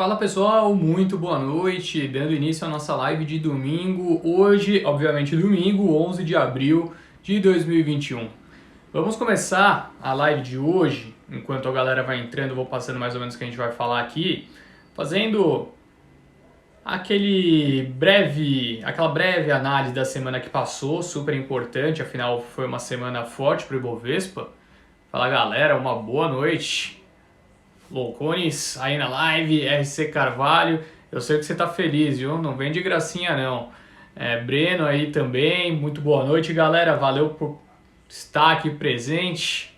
Fala pessoal, muito boa noite, dando início à nossa live de domingo, hoje, obviamente domingo, 11 de abril de 2021. Vamos começar a live de hoje, enquanto a galera vai entrando, eu vou passando mais ou menos o que a gente vai falar aqui, fazendo aquela breve análise da semana que passou, super importante, afinal foi uma semana forte para o Ibovespa. Fala galera, uma boa noite. Loucones aí na live, RC Carvalho, eu sei que você tá feliz, viu? Não vem de gracinha não. Breno aí também, muito boa noite, galera. Valeu por estar aqui presente.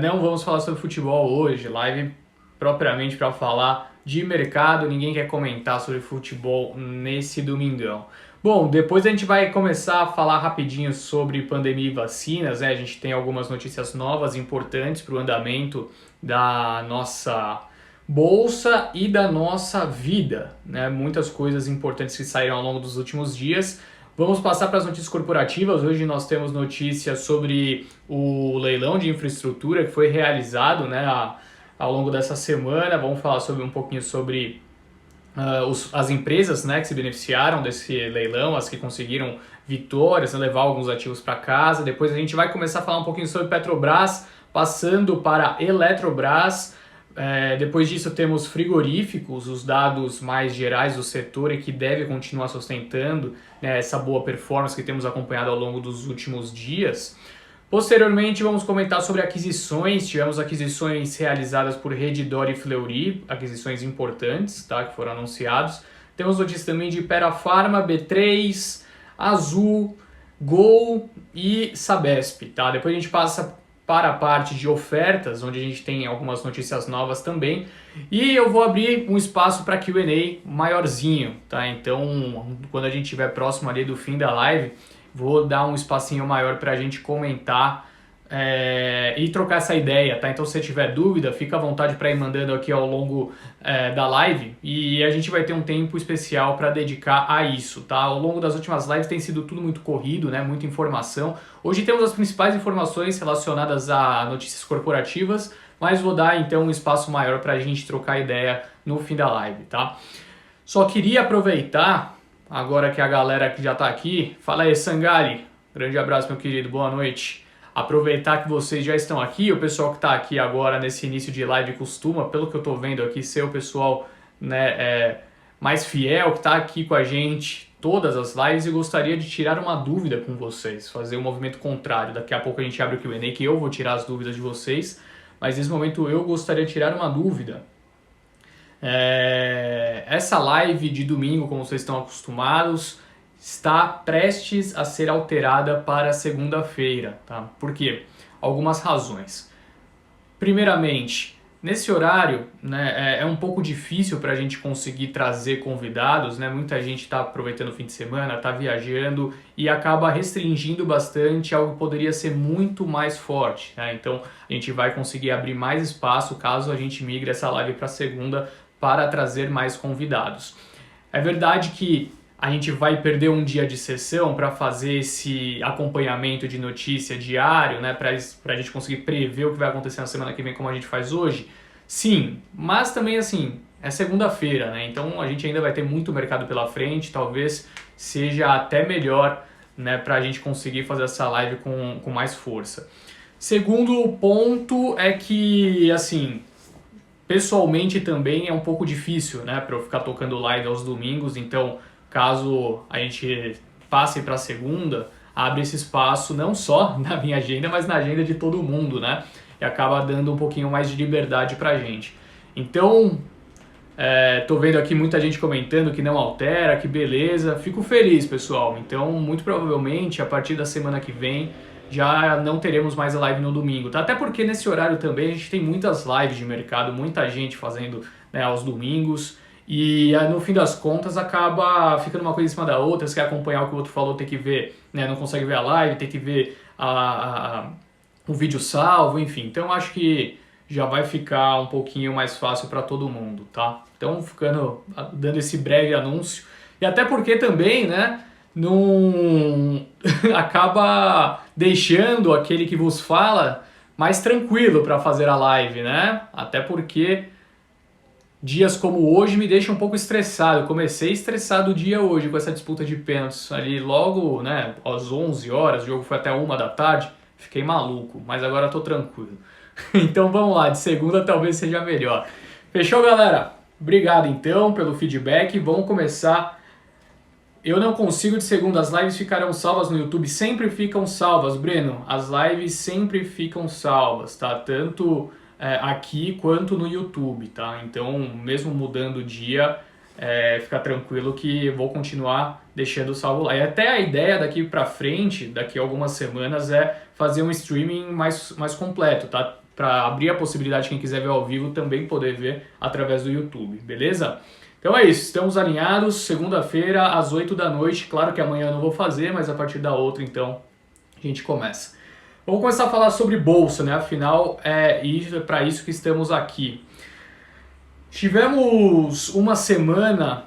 Não vamos falar sobre futebol hoje, live propriamente para falar de mercado. Ninguém quer comentar sobre futebol nesse domingão. Bom, depois a gente vai começar a falar rapidinho sobre pandemia e vacinas, né? A gente tem algumas notícias novas importantes para o andamento da nossa bolsa e da nossa vida, né? Muitas coisas importantes que saíram ao longo dos últimos dias. Vamos passar para as notícias corporativas. Hoje nós temos notícias sobre o leilão de infraestrutura que foi realizado, né, ao longo dessa semana. Vamos falar um pouquinho sobre as empresas, né, que se beneficiaram desse leilão, as que conseguiram vitórias, né, levar alguns ativos para casa. Depois a gente vai começar a falar um pouquinho sobre Petrobras, passando para Eletrobras. Depois disso temos frigoríficos, os dados mais gerais do setor e que deve continuar sustentando, né, essa boa performance que temos acompanhado ao longo dos últimos dias. Posteriormente vamos comentar sobre aquisições. Tivemos aquisições realizadas por Redditor e Fleury, aquisições importantes, tá, que foram anunciados. Temos notícias também de Hypera Pharma, B3, Azul, Gol e Sabesp. Tá? Depois a gente passa para a parte de ofertas, onde a gente tem algumas notícias novas também. E eu vou abrir um espaço para Q&A maiorzinho. Tá? Então, quando a gente estiver próximo ali do fim da live, vou dar um espacinho maior para a gente comentar e trocar essa ideia, tá? Então se você tiver dúvida, fica à vontade para ir mandando aqui ao longo da live e a gente vai ter um tempo especial para dedicar a isso, tá? Ao longo das últimas lives tem sido tudo muito corrido, né? Muita informação. Hoje temos as principais informações relacionadas a notícias corporativas, mas vou dar então um espaço maior para a gente trocar ideia no fim da live, tá? Só queria aproveitar agora que a galera que já está aqui, fala aí, Sangali, grande abraço, meu querido, boa noite. Aproveitar que vocês já estão aqui, o pessoal que está aqui agora nesse início de live costuma, pelo que eu estou vendo aqui, ser o pessoal, né, mais fiel, que está aqui com a gente todas as lives, e gostaria de tirar uma dúvida com vocês, fazer um movimento contrário. Daqui a pouco a gente abre o Q&A, que eu vou tirar as dúvidas de vocês, mas nesse momento eu gostaria de tirar uma dúvida. Essa live de domingo, como vocês estão acostumados, está prestes a ser alterada para segunda-feira, tá? Por quê? Algumas razões. Primeiramente, nesse horário, né, é um pouco difícil para a gente conseguir trazer convidados, né? Muita gente está aproveitando o fim de semana, está viajando e acaba restringindo bastante algo que poderia ser muito mais forte, né? Então a gente vai conseguir abrir mais espaço caso a gente migre essa live para segunda, para trazer mais convidados. É verdade que a gente vai perder um dia de sessão para fazer esse acompanhamento de notícia diário, né, para a gente conseguir prever o que vai acontecer na semana que vem como a gente faz hoje? Sim, mas também assim, é segunda-feira, né, então a gente ainda vai ter muito mercado pela frente, talvez seja até melhor, né, para a gente conseguir fazer essa live com mais força. Segundo ponto é que, assim, pessoalmente também é um pouco difícil, né, para eu ficar tocando live aos domingos, então caso a gente passe para segunda, abre esse espaço não só na minha agenda, mas na agenda de todo mundo, né, e acaba dando um pouquinho mais de liberdade para a gente. Então, tô vendo aqui muita gente comentando que não altera, que beleza, fico feliz, pessoal. Então, muito provavelmente, a partir da semana que vem, já não teremos mais a live no domingo, tá? Até porque nesse horário também a gente tem muitas lives de mercado, muita gente fazendo, né, aos domingos, e no fim das contas acaba ficando uma coisa em cima da outra. Você quer acompanhar o que o outro falou, tem que ver, né, não consegue ver a live, tem que ver o vídeo salvo, enfim. Então acho que já vai ficar um pouquinho mais fácil para todo mundo, tá? Então dando esse breve anúncio, e até porque também, né, não acaba deixando aquele que vos fala mais tranquilo para fazer a live, né? Até porque dias como hoje me deixam um pouco estressado. Eu comecei estressado o dia hoje com essa disputa de pênaltis ali logo, né, às 11 horas, o jogo foi até 1 da tarde, fiquei maluco, mas agora tô tranquilo. Então vamos lá, de segunda talvez seja melhor. Fechou, galera? Obrigado então pelo feedback, vamos começar. Eu não consigo de segunda, as lives ficarão salvas no YouTube, sempre ficam salvas, Breno, as lives sempre ficam salvas, tá? Tanto aqui quanto no YouTube, tá? Então, mesmo mudando o dia, fica tranquilo que eu vou continuar deixando salvo lá. E até a ideia daqui pra frente, daqui a algumas semanas, é fazer um streaming mais completo, tá? Para abrir a possibilidade de quem quiser ver ao vivo também poder ver através do YouTube, beleza? Então é isso, estamos alinhados, segunda-feira às 8 da noite, claro que amanhã eu não vou fazer, mas a partir da outra então a gente começa. Vamos começar a falar sobre bolsa, né? Afinal é para isso que estamos aqui. Tivemos uma semana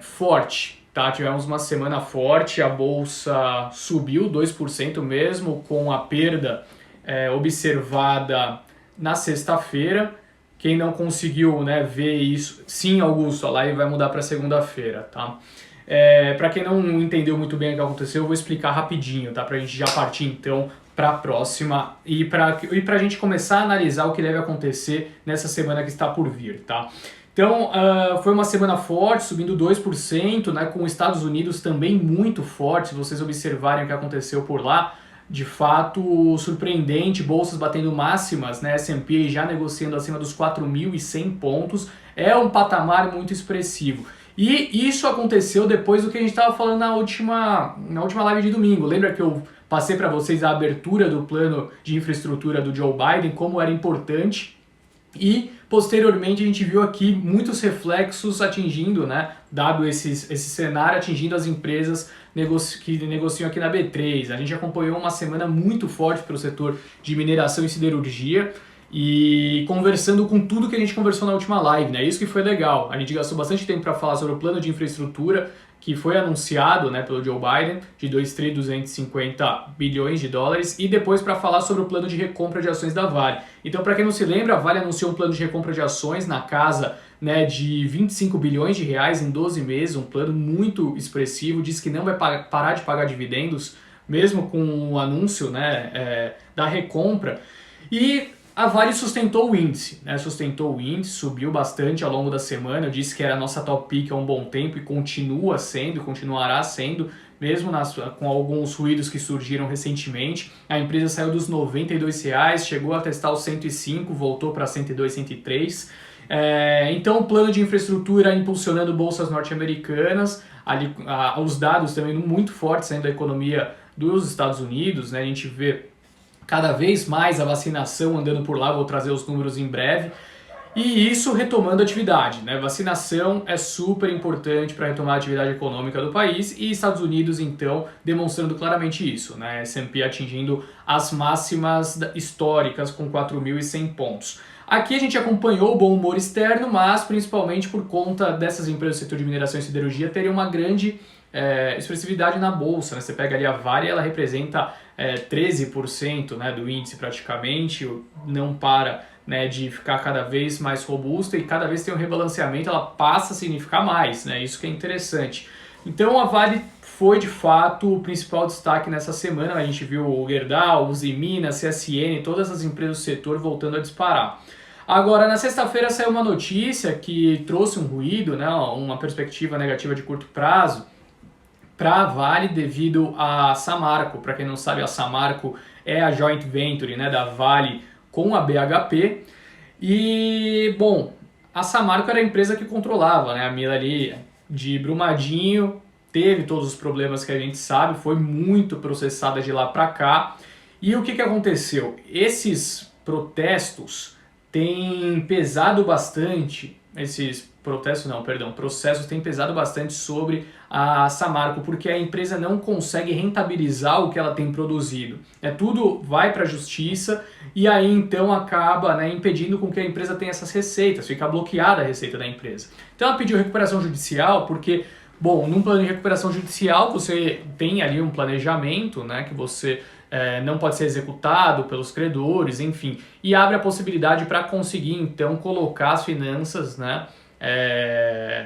forte, tá? Tivemos uma semana forte, a bolsa subiu 2% mesmo, com a perda observada na sexta-feira. Quem não conseguiu, né, ver isso, sim, Augusto, a live vai mudar para segunda-feira, tá? Para quem não entendeu muito bem o que aconteceu, eu vou explicar rapidinho, tá? Para a gente já partir então para a próxima e para a gente começar a analisar o que deve acontecer nessa semana que está por vir, tá? Então, foi uma semana forte, subindo 2%, né, com os Estados Unidos também muito forte, se vocês observarem o que aconteceu por lá. De fato, surpreendente, bolsas batendo máximas, né? S&P já negociando acima dos 4.100 pontos, é um patamar muito expressivo. E isso aconteceu depois do que a gente estava falando na última live de domingo. Lembra que eu passei para vocês a abertura do plano de infraestrutura do Joe Biden, como era importante? E posteriormente a gente viu aqui muitos reflexos atingindo, né, dado esse cenário, atingindo as empresas que negociam aqui na B3. A gente acompanhou uma semana muito forte para o setor de mineração e siderurgia e conversando com tudo que a gente conversou na última live, né? Isso que foi legal. A gente gastou bastante tempo para falar sobre o plano de infraestrutura que foi anunciado, né, pelo Joe Biden, de 2.250 bilhões de dólares, e depois para falar sobre o plano de recompra de ações da Vale. Então, para quem não se lembra, a Vale anunciou um plano de recompra de ações na casa, né, de 25 bilhões de reais em 12 meses, um plano muito expressivo, diz que não vai parar de pagar dividendos, mesmo com o anúncio, né, da recompra. E a Vale sustentou o índice, né? Subiu bastante ao longo da semana. Eu disse que era a nossa top pick há um bom tempo e continua sendo, continuará sendo, mesmo com alguns ruídos que surgiram recentemente. A empresa saiu dos R$ 92, chegou a testar os 105, voltou para 102, 103. Então o plano de infraestrutura impulsionando bolsas norte-americanas, os dados também muito fortes saindo da economia dos Estados Unidos, né? A gente vê cada vez mais a vacinação andando por lá, vou trazer os números em breve, e isso retomando a atividade, né? Vacinação é super importante para retomar a atividade econômica do país e Estados Unidos, então, demonstrando claramente isso, né? S&P atingindo as máximas históricas com 4.100 pontos. Aqui a gente acompanhou o bom humor externo, mas principalmente por conta dessas empresas do setor de mineração e siderurgia terem uma grande expressividade na bolsa, né? Você pega ali a Vale, ela representa 13%, né, do índice praticamente, não para, né, de ficar cada vez mais robusta e cada vez tem um rebalanceamento, ela passa a significar mais, né? Isso que é interessante. Então a Vale foi de fato o principal destaque nessa semana. A gente viu o Gerdau, o Usiminas, CSN, todas as empresas do setor voltando a disparar. Agora, na sexta-feira saiu uma notícia que trouxe um ruído, né, uma perspectiva negativa de curto prazo para a Vale devido a Samarco. Para quem não sabe, a Samarco é a joint venture, né, da Vale com a BHP. E, bom, a Samarco era a empresa que controlava, né, a mira ali de Brumadinho, teve todos os problemas que a gente sabe, foi muito processada de lá para cá. E o que aconteceu? Esses protestos têm pesado bastante, processos têm pesado bastante sobre a Samarco, porque a empresa não consegue rentabilizar o que ela tem produzido. Tudo vai para a justiça e aí então acaba, né, impedindo com que a empresa tenha essas receitas, fica bloqueada a receita da empresa. Então ela pediu recuperação judicial porque, bom, num plano de recuperação judicial você tem ali um planejamento, né, que você não pode ser executado pelos credores, enfim, e abre a possibilidade para conseguir então colocar as finanças, né,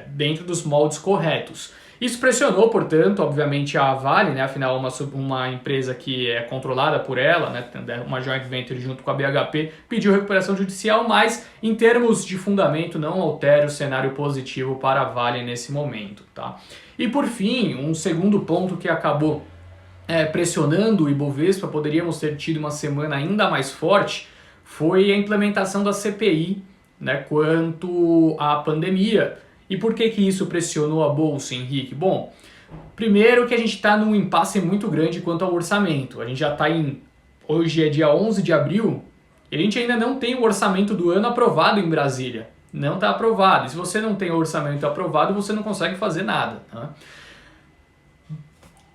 dentro dos moldes corretos. Isso pressionou, portanto, obviamente a Vale, né, afinal uma empresa que é controlada por ela, né, uma joint venture junto com a BHP, pediu recuperação judicial, mas em termos de fundamento não altera o cenário positivo para a Vale nesse momento. Tá? E por fim, um segundo ponto que acabou pressionando o Ibovespa, poderíamos ter tido uma semana ainda mais forte, foi a implementação da CPI, né, quanto à pandemia. E por que isso pressionou a Bolsa, Henrique? Bom, primeiro que a gente está num impasse muito grande quanto ao orçamento. A gente já está hoje é dia 11 de abril, e a gente ainda não tem o orçamento do ano aprovado em Brasília. Não está aprovado. E se você não tem o orçamento aprovado, você não consegue fazer nada. Tá?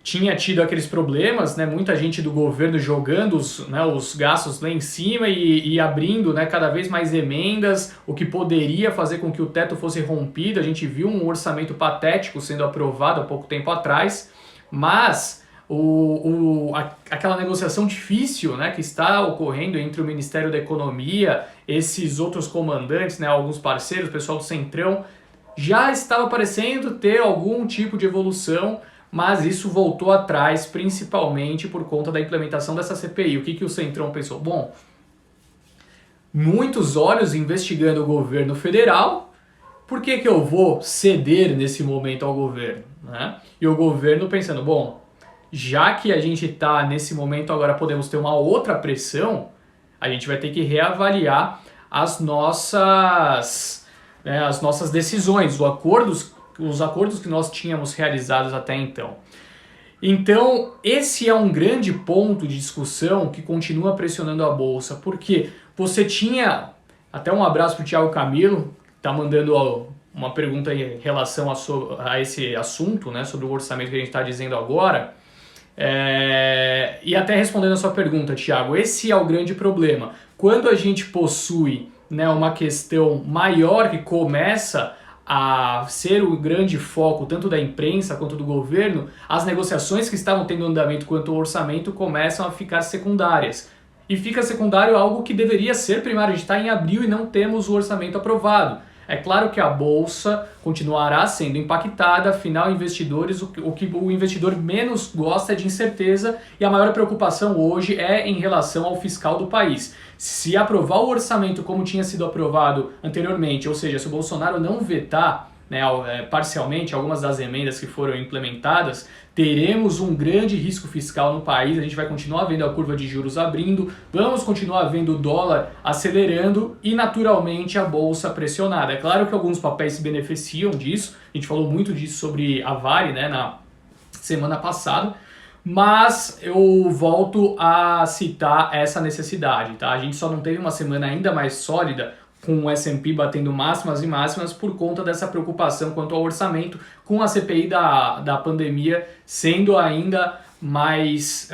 Tinha tido aqueles problemas, né, muita gente do governo jogando os gastos lá em cima e abrindo, né, cada vez mais emendas, o que poderia fazer com que o teto fosse rompido. A gente viu um orçamento patético sendo aprovado há pouco tempo atrás, mas aquela negociação difícil, né, que está ocorrendo entre o Ministério da Economia, esses outros comandantes, né, alguns parceiros, o pessoal do Centrão, já estava parecendo ter algum tipo de evolução, mas isso voltou atrás, principalmente por conta da implementação dessa CPI. O que o Centrão pensou? Bom, muitos olhos investigando o governo federal, por que eu vou ceder nesse momento ao governo? Né? E o governo pensando, bom, já que a gente está nesse momento agora podemos ter uma outra pressão, a gente vai ter que reavaliar as nossas decisões, os acordos que nós tínhamos realizados até então. Então, esse é um grande ponto de discussão que continua pressionando a Bolsa, porque você tinha, até um abraço para o Thiago Camilo, que está mandando uma pergunta em relação a esse assunto, né, sobre o orçamento que a gente está dizendo agora, e até respondendo a sua pergunta, Thiago, esse é o grande problema. Quando a gente possui, né, uma questão maior que começa a ser o grande foco tanto da imprensa quanto do governo, as negociações que estavam tendo andamento quanto ao orçamento começam a ficar secundárias. E fica secundário algo que deveria ser primário. A gente está em abril e não temos o orçamento aprovado. É claro que a Bolsa continuará sendo impactada, afinal, investidores, o que o investidor menos gosta é de incerteza, e a maior preocupação hoje é em relação ao fiscal do país. Se aprovar o orçamento como tinha sido aprovado anteriormente, ou seja, se o Bolsonaro não vetar, né, parcialmente algumas das emendas que foram implementadas, teremos um grande risco fiscal no país. A gente vai continuar vendo a curva de juros abrindo, vamos continuar vendo o dólar acelerando e naturalmente a Bolsa pressionada. É claro que alguns papéis se beneficiam disso, a gente falou muito disso sobre a Vale, né, na semana passada, mas eu volto a citar essa necessidade. Tá? A gente só não teve uma semana ainda mais sólida com o S&P batendo máximas e máximas por conta dessa preocupação quanto ao orçamento, com a CPI da pandemia sendo ainda mais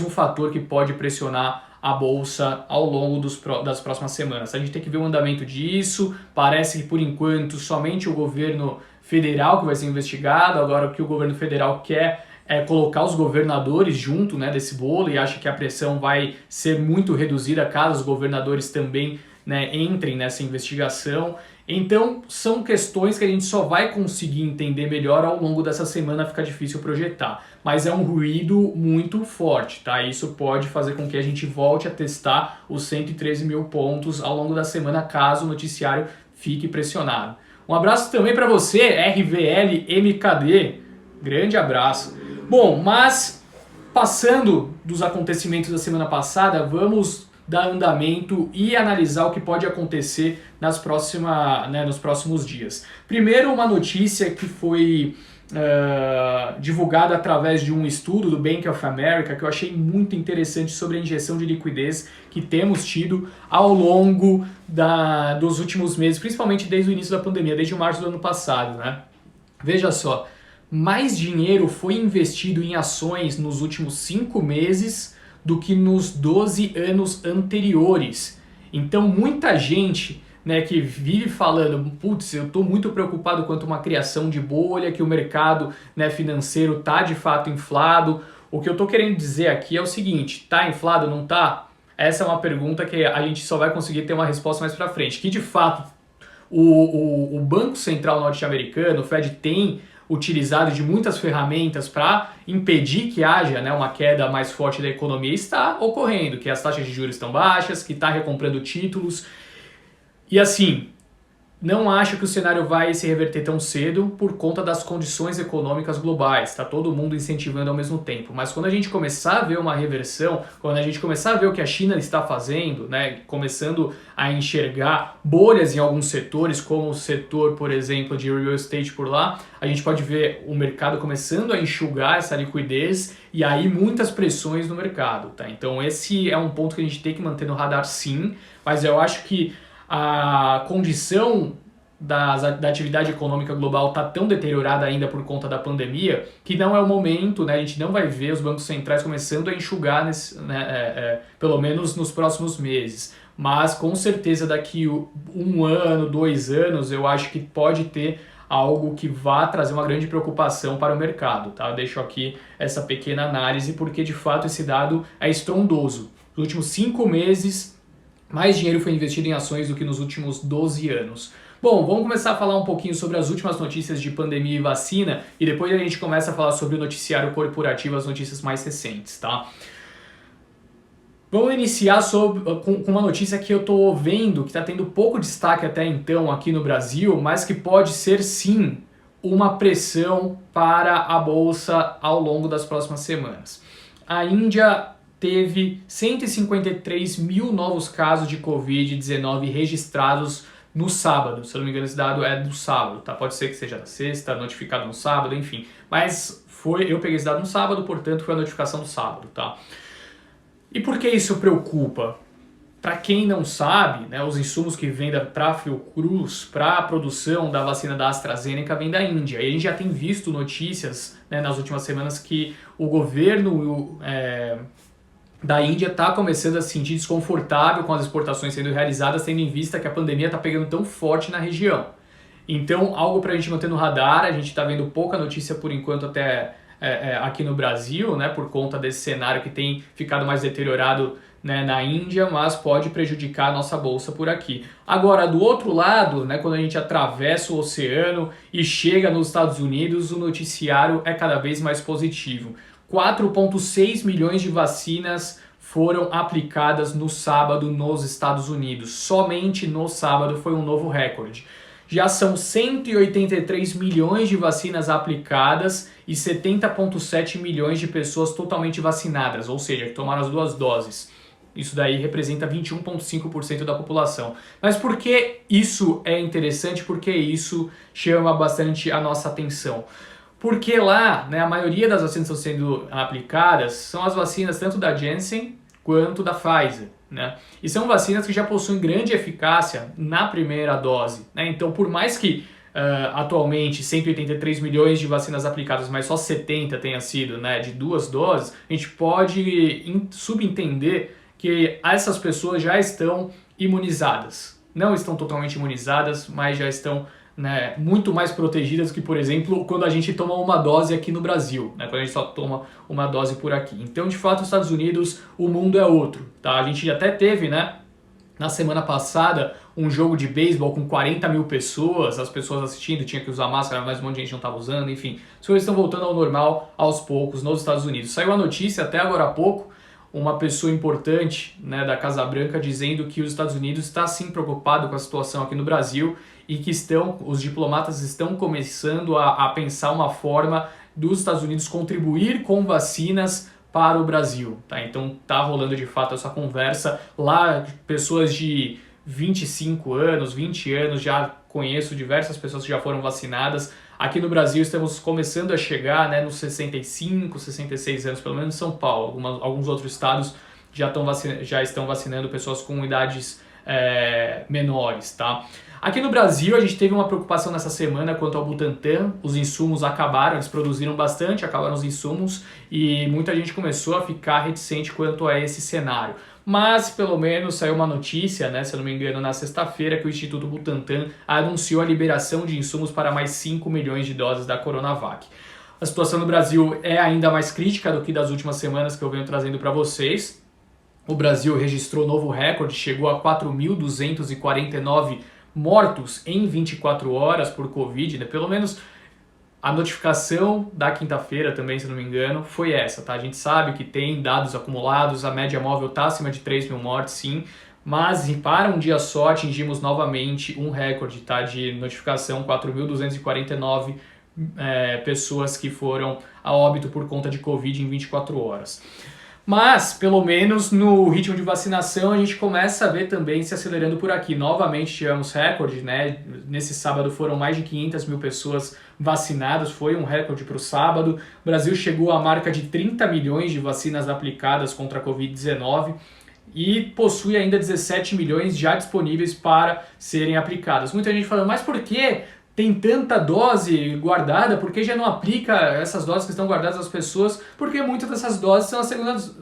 um fator que pode pressionar a Bolsa ao longo das próximas semanas. A gente tem que ver o andamento disso, parece que por enquanto somente o governo federal que vai ser investigado, agora o que o governo federal quer é colocar os governadores junto, né, desse bolo, e acha que a pressão vai ser muito reduzida caso os governadores também, né, entrem nessa investigação. Então são questões que a gente só vai conseguir entender melhor ao longo dessa semana, fica difícil projetar. Mas é um ruído muito forte, tá? Isso pode fazer com que a gente volte a testar os 113 mil pontos ao longo da semana, caso o noticiário fique pressionado. Um abraço também para você, RVL MKD. Grande abraço. Bom, mas passando dos acontecimentos da semana passada, vamos dar andamento e analisar o que pode acontecer nos próximos dias. Primeiro, uma notícia que foi divulgada através de um estudo do Bank of America que eu achei muito interessante sobre a injeção de liquidez que temos tido ao longo dos últimos meses, principalmente desde o início da pandemia, desde março do ano passado, né? Veja só, mais dinheiro foi investido em ações nos últimos 5 meses do que nos 12 anos anteriores. Então muita gente, né, que vive falando, putz, eu estou muito preocupado quanto a uma criação de bolha, que o mercado, né, financeiro está de fato inflado, O que eu tô querendo dizer aqui é o seguinte, tá inflado, não tá? Essa é uma pergunta que a gente só vai conseguir ter uma resposta mais pra frente. Que de fato o Banco Central norte-americano, o Fed, tem utilizado de muitas ferramentas para impedir que haja, né, uma queda mais forte da economia, está ocorrendo, que as taxas de juros estão baixas, que está recomprando títulos. E assim, não acho que o cenário vai se reverter tão cedo por conta das condições econômicas globais. Está todo mundo incentivando ao mesmo tempo. Mas quando a gente começar a ver uma reversão, quando a gente começar a ver o que a China está fazendo, né, começando a enxergar bolhas em alguns setores, como o setor, por exemplo, de real estate por lá, a gente pode ver o mercado começando a enxugar essa liquidez e aí muitas pressões no mercado. Tá? Então esse é um ponto que a gente tem que manter no radar, sim, mas eu acho que a condição da atividade econômica global está tão deteriorada ainda por conta da pandemia que não é o momento, né? A gente não vai ver os bancos centrais começando a enxugar, pelo menos nos próximos meses. Mas com certeza daqui 1 ano, 2 anos, eu acho que pode ter algo que vá trazer uma grande preocupação para o mercado. Tá? Eu deixo aqui essa pequena análise porque de fato esse dado é estrondoso. Nos últimos 5 meses, mais dinheiro foi investido em ações do que nos últimos 12 anos. Bom, vamos começar a falar um pouquinho sobre as últimas notícias de pandemia e vacina e depois a gente começa a falar sobre o noticiário corporativo, as notícias mais recentes, tá? Vamos iniciar com uma notícia que eu estou vendo, que está tendo pouco destaque até então aqui no Brasil, mas que pode ser sim uma pressão para a Bolsa ao longo das próximas semanas. A Índia teve 153 mil novos casos de Covid-19 registrados no sábado. Se eu não me engano, esse dado é do sábado, tá? Pode ser que seja na sexta, notificado no sábado, enfim. Mas eu peguei esse dado no sábado, portanto foi a notificação do sábado, tá? E por que isso preocupa? Para quem não sabe, né, os insumos que vêm para a Fiocruz, para a produção da vacina da AstraZeneca, vêm da Índia. E a gente já tem visto notícias, né, nas últimas semanas que o governo da Índia está começando a se sentir desconfortável com as exportações sendo realizadas, tendo em vista que a pandemia está pegando tão forte na região. Então, algo para a gente manter no radar. A gente está vendo pouca notícia por enquanto até aqui no Brasil, né, por conta desse cenário que tem ficado mais deteriorado, né, na Índia, mas pode prejudicar a nossa bolsa por aqui. Agora, do outro lado, né, quando a gente atravessa o oceano e chega nos Estados Unidos, o noticiário é cada vez mais positivo. 4,6 milhões de vacinas foram aplicadas no sábado nos Estados Unidos. Somente no sábado foi um novo recorde. Já são 183 milhões de vacinas aplicadas e 70,7 milhões de pessoas totalmente vacinadas, ou seja, que tomaram as 2 doses. Isso daí representa 21,5% da população. Mas por que isso é interessante? Por que isso chama bastante a nossa atenção? Porque lá, né, a maioria das vacinas que estão sendo aplicadas são as vacinas tanto da Janssen quanto da Pfizer, né? E são vacinas que já possuem grande eficácia na primeira dose, né? Então, por mais que atualmente 183 milhões de vacinas aplicadas, mas só 70 tenha sido, né, de 2 doses, a gente pode subentender que essas pessoas já estão imunizadas. Não estão totalmente imunizadas, mas já estão, né, muito mais protegidas que, por exemplo, quando a gente toma uma dose aqui no Brasil, né, quando a gente só toma uma dose por aqui. Então, de fato, nos Estados Unidos, o mundo é outro, tá? A gente até teve, né, na semana passada, um jogo de beisebol com 40 mil pessoas, as pessoas assistindo, tinha que usar máscara, mas um monte de gente não estava usando, enfim. As coisas estão voltando ao normal aos poucos nos Estados Unidos. Saiu a notícia até agora há pouco, uma pessoa importante, né, da Casa Branca dizendo que os Estados Unidos está sim preocupado com a situação aqui no Brasil e que os diplomatas estão começando a pensar uma forma dos Estados Unidos contribuir com vacinas para o Brasil. Tá? Então tá rolando de fato essa conversa. Lá, pessoas de 25 anos, 20 anos, já conheço diversas pessoas que já foram vacinadas. Aqui no Brasil estamos começando a chegar, né, nos 65, 66 anos, pelo menos em São Paulo. Alguns outros estados já estão vacinando pessoas com idades menores, tá? Aqui no Brasil a gente teve uma preocupação nessa semana quanto ao Butantan. Os insumos acabaram, eles produziram bastante, acabaram os insumos e muita gente começou a ficar reticente quanto a esse cenário. Mas pelo menos saiu uma notícia, né, se eu não me engano, na sexta-feira, que o Instituto Butantan anunciou a liberação de insumos para mais 5 milhões de doses da Coronavac. a situação no Brasil é ainda mais crítica do que das últimas semanas que eu venho trazendo para vocês. O Brasil registrou novo recorde, chegou a 4.249 mortos em 24 horas por Covid, né? Pelo menos a notificação da quinta-feira também, se não me engano, foi essa, tá? A gente sabe que tem dados acumulados, a média móvel está acima de 3 mil mortes, sim, mas para um dia só atingimos novamente um recorde, tá? De notificação, 4.249 pessoas que foram a óbito por conta de Covid em 24 horas. Mas, pelo menos no ritmo de vacinação, a gente começa a ver também se acelerando por aqui. Novamente tivemos recorde, né? Nesse sábado foram mais de 500 mil pessoas vacinadas, foi um recorde para o sábado. O Brasil chegou à marca de 30 milhões de vacinas aplicadas contra a Covid-19 e possui ainda 17 milhões já disponíveis para serem aplicadas. Muita gente falando, mas por que tem tanta dose guardada? Por que já não aplica essas doses que estão guardadas às pessoas? Porque muitas dessas doses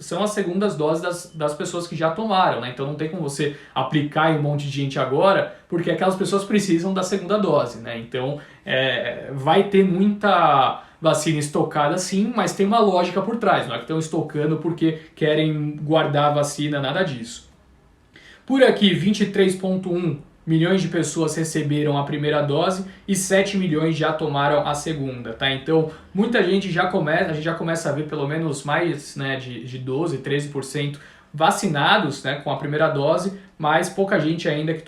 são as segundas doses das pessoas que já tomaram, né? Então não tem como você aplicar em um monte de gente agora, porque aquelas pessoas precisam da segunda dose, né? Então vai ter muita vacina estocada sim, mas tem uma lógica por trás, não é que estão estocando porque querem guardar a vacina, nada disso. Por aqui, 23,1 milhões de pessoas receberam a primeira dose e 7 milhões já tomaram a segunda, tá? Então, muita gente a gente já começa a ver pelo menos mais, né, de 12, 13% vacinados, né, com a primeira dose, mas pouca gente ainda que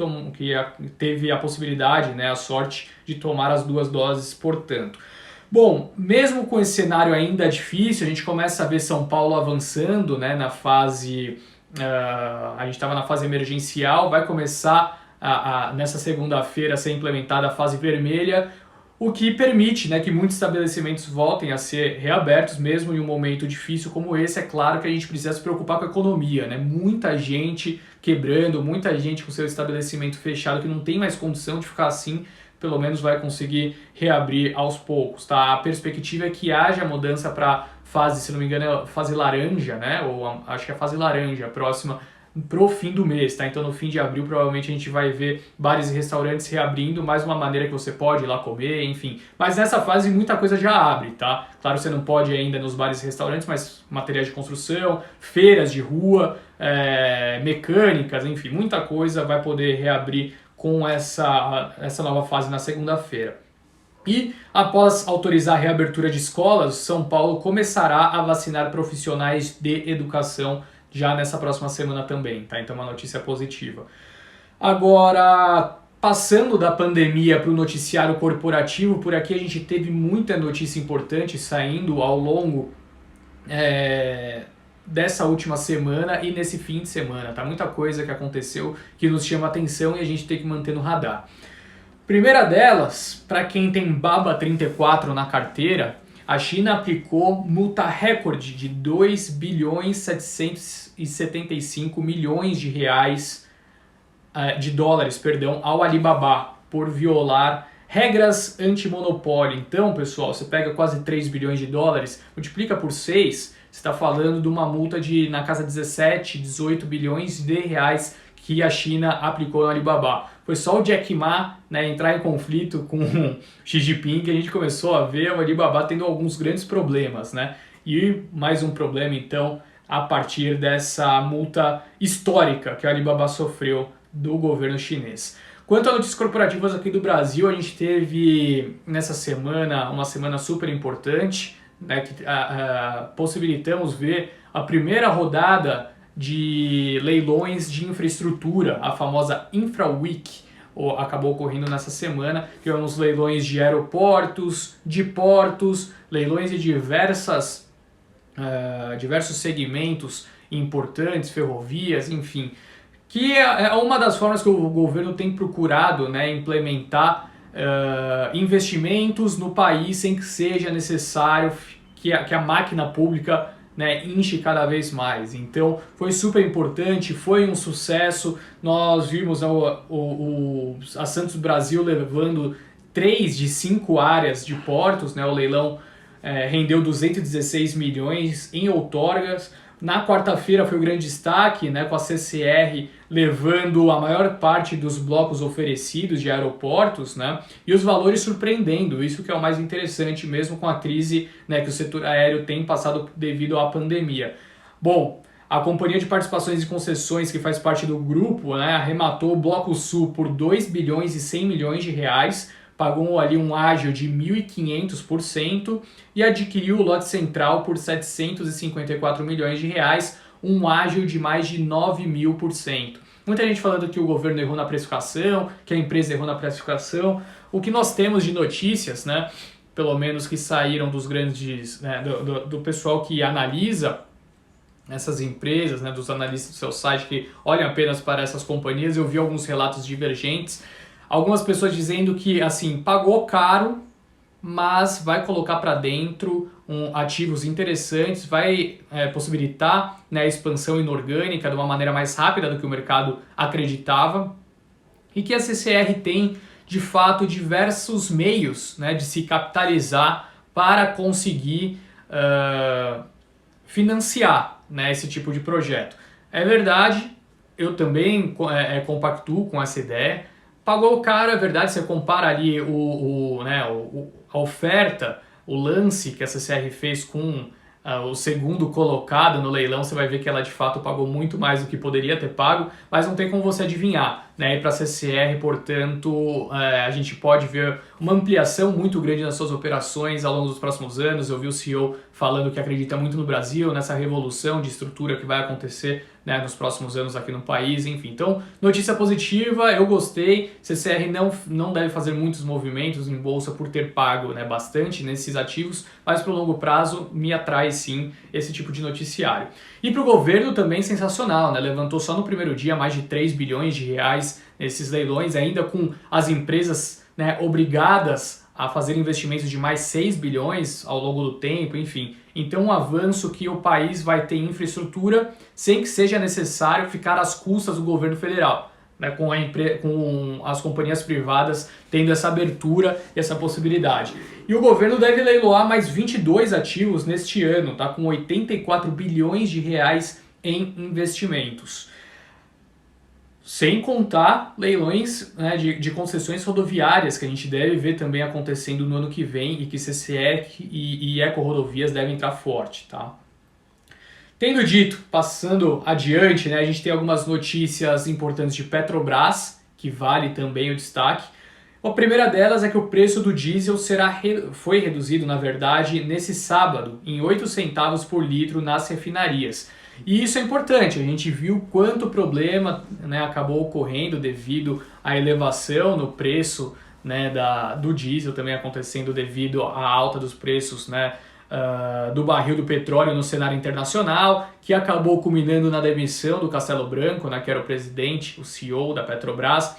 teve a possibilidade, né, a sorte de tomar as duas doses, portanto. Bom, mesmo com esse cenário ainda difícil, a gente começa a ver São Paulo avançando, né, na fase... a gente estava na fase emergencial, vai começar nessa segunda-feira a ser implementada a fase vermelha, o que permite, né, que muitos estabelecimentos voltem a ser reabertos, mesmo em um momento difícil como esse. É claro que a gente precisa se preocupar com a economia, né? Muita gente quebrando, muita gente com seu estabelecimento fechado que não tem mais condição de ficar assim, pelo menos vai conseguir reabrir aos poucos, tá? A perspectiva é que haja mudança para fase, se não me engano, é fase laranja, né? Ou acho que é a fase laranja, próxima pro fim do mês, tá? Então no fim de abril provavelmente a gente vai ver bares e restaurantes reabrindo, mais uma maneira que você pode ir lá comer, enfim. Mas nessa fase muita coisa já abre, tá? Claro, você não pode ainda nos bares e restaurantes, mas materiais de construção, feiras de rua, mecânicas, enfim, muita coisa vai poder reabrir com essa nova fase na segunda-feira. E após autorizar a reabertura de escolas, São Paulo começará a vacinar profissionais de educação já nessa próxima semana também, tá? Então uma notícia positiva. Agora, passando da pandemia para o noticiário corporativo, por aqui a gente teve muita notícia importante saindo ao longo dessa última semana e nesse fim de semana, tá? Muita coisa que aconteceu que nos chama atenção e a gente tem que manter no radar. Primeira delas, para quem tem BABA 34 na carteira, a China aplicou multa recorde de 2 bilhões 775 milhões de dólares, ao Alibaba por violar regras antimonopólio. Então, pessoal, você pega quase 3 bilhões de dólares, multiplica por 6, você está falando de uma multa de na casa de 17, 18 bilhões de reais que a China aplicou no Alibaba. Foi só o Jack Ma, né, entrar em conflito com Xi Jinping que a gente começou a ver o Alibaba tendo alguns grandes problemas, né? E mais um problema, então, a partir dessa multa histórica que o Alibaba sofreu do governo chinês. Quanto a notícias corporativas aqui do Brasil, a gente teve nessa semana uma semana super importante, né, que possibilitamos ver a primeira rodada de leilões de infraestrutura, a famosa Infra Week, acabou ocorrendo nessa semana, que são os leilões de aeroportos, de portos, leilões de diversos segmentos importantes, ferrovias, enfim, que é uma das formas que o governo tem procurado, né, implementar investimentos no país sem que seja necessário que a máquina pública, né, enche cada vez mais. Então foi super importante, foi um sucesso. Nós vimos a Santos Brasil levando 3 de 5 áreas de portos, né, o leilão rendeu 216 milhões em outorgas, Na quarta-feira foi o grande destaque, né, com a CCR levando a maior parte dos blocos oferecidos de aeroportos, né, e os valores surpreendendo, isso que é o mais interessante mesmo com a crise, né, que o setor aéreo tem passado devido à pandemia. Bom, a Companhia de Participações e Concessões, que faz parte do grupo, né, arrematou o Bloco Sul por 2 bilhões e 100 milhões de reais, pagou ali um ágio de 1.500% e adquiriu o lote central por 754 milhões de reais, um ágio de mais de 9.000%. Muita gente falando que o governo errou na precificação, que a empresa errou na precificação. O que nós temos de notícias, né, pelo menos que saíram dos grandes, né, do pessoal que analisa essas empresas, né, dos analistas do seu site que olham apenas para essas companhias, eu vi alguns relatos divergentes. Algumas pessoas dizendo que, assim, pagou caro, mas vai colocar para dentro ativos interessantes, vai possibilitar, né, a expansão inorgânica de uma maneira mais rápida do que o mercado acreditava. E que a CCR tem, de fato, diversos meios, né, de se capitalizar para conseguir financiar, né, esse tipo de projeto. É verdade, eu também compactuo com essa ideia. Pagou caro, é verdade, você compara ali a oferta, o lance que a CCR fez com o segundo colocado no leilão, você vai ver que ela de fato pagou muito mais do que poderia ter pago, mas não tem como você adivinhar, né? E para a CCR, portanto, a gente pode ver uma ampliação muito grande nas suas operações ao longo dos próximos anos. Eu vi o CEO falando que acredita muito no Brasil, nessa revolução de estrutura que vai acontecer, né, nos próximos anos aqui no país, enfim. Então, notícia positiva, eu gostei. CCR não deve fazer muitos movimentos em bolsa por ter pago, né, bastante nesses ativos, mas para o longo prazo me atrai sim esse tipo de noticiário. E para o governo também sensacional, né? Levantou só no primeiro dia mais de 3 bilhões de reais nesses leilões, ainda com as empresas, né, obrigadas a fazer investimentos de mais 6 bilhões ao longo do tempo, enfim. Então um avanço que o país vai ter infraestrutura sem que seja necessário ficar às custas do governo federal, né, com as companhias privadas tendo essa abertura e essa possibilidade. E o governo deve leiloar mais 22 ativos neste ano, tá, com 84 bilhões de reais em investimentos. Sem contar leilões, né, de concessões rodoviárias que a gente deve ver também acontecendo no ano que vem e que CCR e Eco-Rodovias devem entrar forte, tá? Tendo dito, passando adiante, né, a gente tem algumas notícias importantes de Petrobras, que vale também o destaque. A primeira delas é que o preço do diesel foi reduzido, na verdade, nesse sábado, em 8 centavos por litro nas refinarias. E isso é importante, a gente viu quanto problema, né, acabou ocorrendo devido à elevação no preço, né, do diesel, também acontecendo devido à alta dos preços, né, do barril do petróleo no cenário internacional, que acabou culminando na demissão do Castelo Branco, né, que era o presidente, o CEO da Petrobras.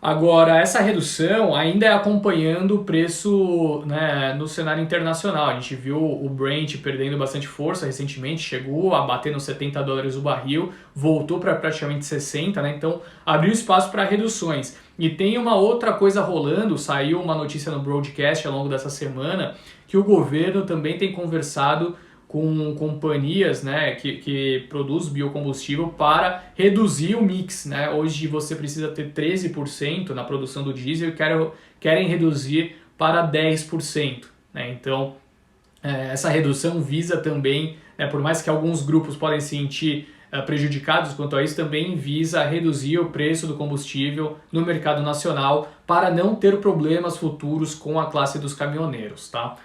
Agora, essa redução ainda é acompanhando o preço, né, no cenário internacional. A gente viu o Brent perdendo bastante força recentemente, chegou a bater nos $70 o barril, voltou para praticamente 60, né? Então abriu espaço para reduções. E tem uma outra coisa rolando, saiu uma notícia no broadcast ao longo dessa semana, que o governo também tem conversado com companhias, né, que produzem biocombustível para reduzir o mix, né? Hoje você precisa ter 13% na produção do diesel e querem reduzir para 10%. Né? Então, essa redução visa também, né, por mais que alguns grupos podem se sentir prejudicados quanto a isso, também visa reduzir o preço do combustível no mercado nacional para não ter problemas futuros com a classe dos caminhoneiros, tá?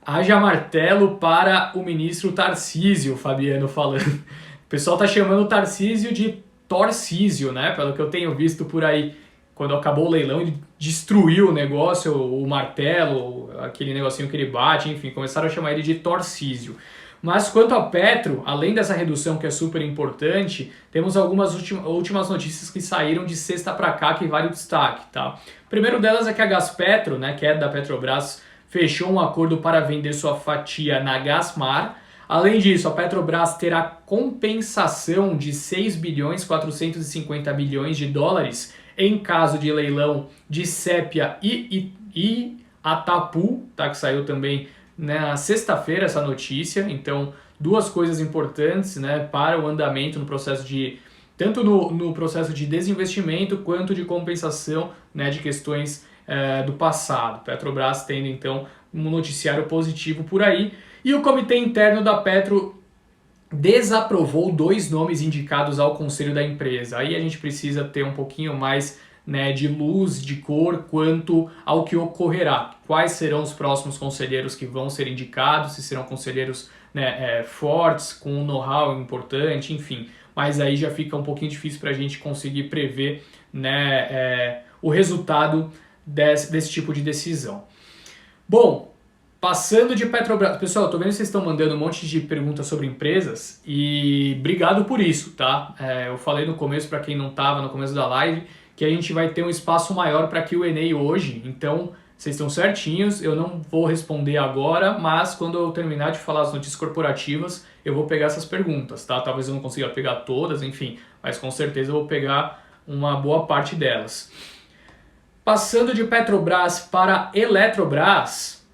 Haja martelo para o ministro Tarcísio, Fabiano falando. O pessoal tá chamando o Tarcísio de Torcísio, né? Pelo que eu tenho visto por aí. Quando acabou o leilão, ele destruiu o negócio, o martelo, aquele negocinho que ele bate, enfim, começaram a chamar ele de Torcísio. Mas quanto a Petro, além dessa redução que é super importante, temos algumas últimas notícias que saíram de sexta para cá que vale o destaque, tá? O primeiro delas é que a Gaspetro, né, que é da Petrobras, fechou um acordo para vender sua fatia na Gasmar. Além disso, a Petrobras terá compensação de 6 bilhões 450 milhões de dólares em caso de leilão de Sépia e Atapu, tá, que saiu também na sexta-feira essa notícia. Então, duas coisas importantes, né, para o andamento no processo de tanto no processo de desinvestimento quanto de compensação, né, de questões do passado. Petrobras tendo então um noticiário positivo por aí. E o comitê interno da Petro desaprovou 2 nomes indicados ao conselho da empresa. Aí a gente precisa ter um pouquinho mais, né, de luz, de cor, quanto ao que ocorrerá. Quais serão os próximos conselheiros que vão ser indicados, se serão conselheiros, né, fortes, com um know-how importante, enfim. Mas aí já fica um pouquinho difícil para a gente conseguir prever, né, o resultado desse tipo de decisão. Bom, passando de Petrobras, pessoal, eu tô vendo que vocês estão mandando um monte de perguntas sobre empresas e obrigado por isso, tá? Eu falei no começo, para quem não estava no começo da live, que a gente vai ter um espaço maior para Q&A hoje, então vocês estão certinhos, eu não vou responder agora, mas quando eu terminar de falar as notícias corporativas, eu vou pegar essas perguntas, tá? Talvez eu não consiga pegar todas, enfim, mas com certeza eu vou pegar uma boa parte delas. Passando de Petrobras para Eletrobras,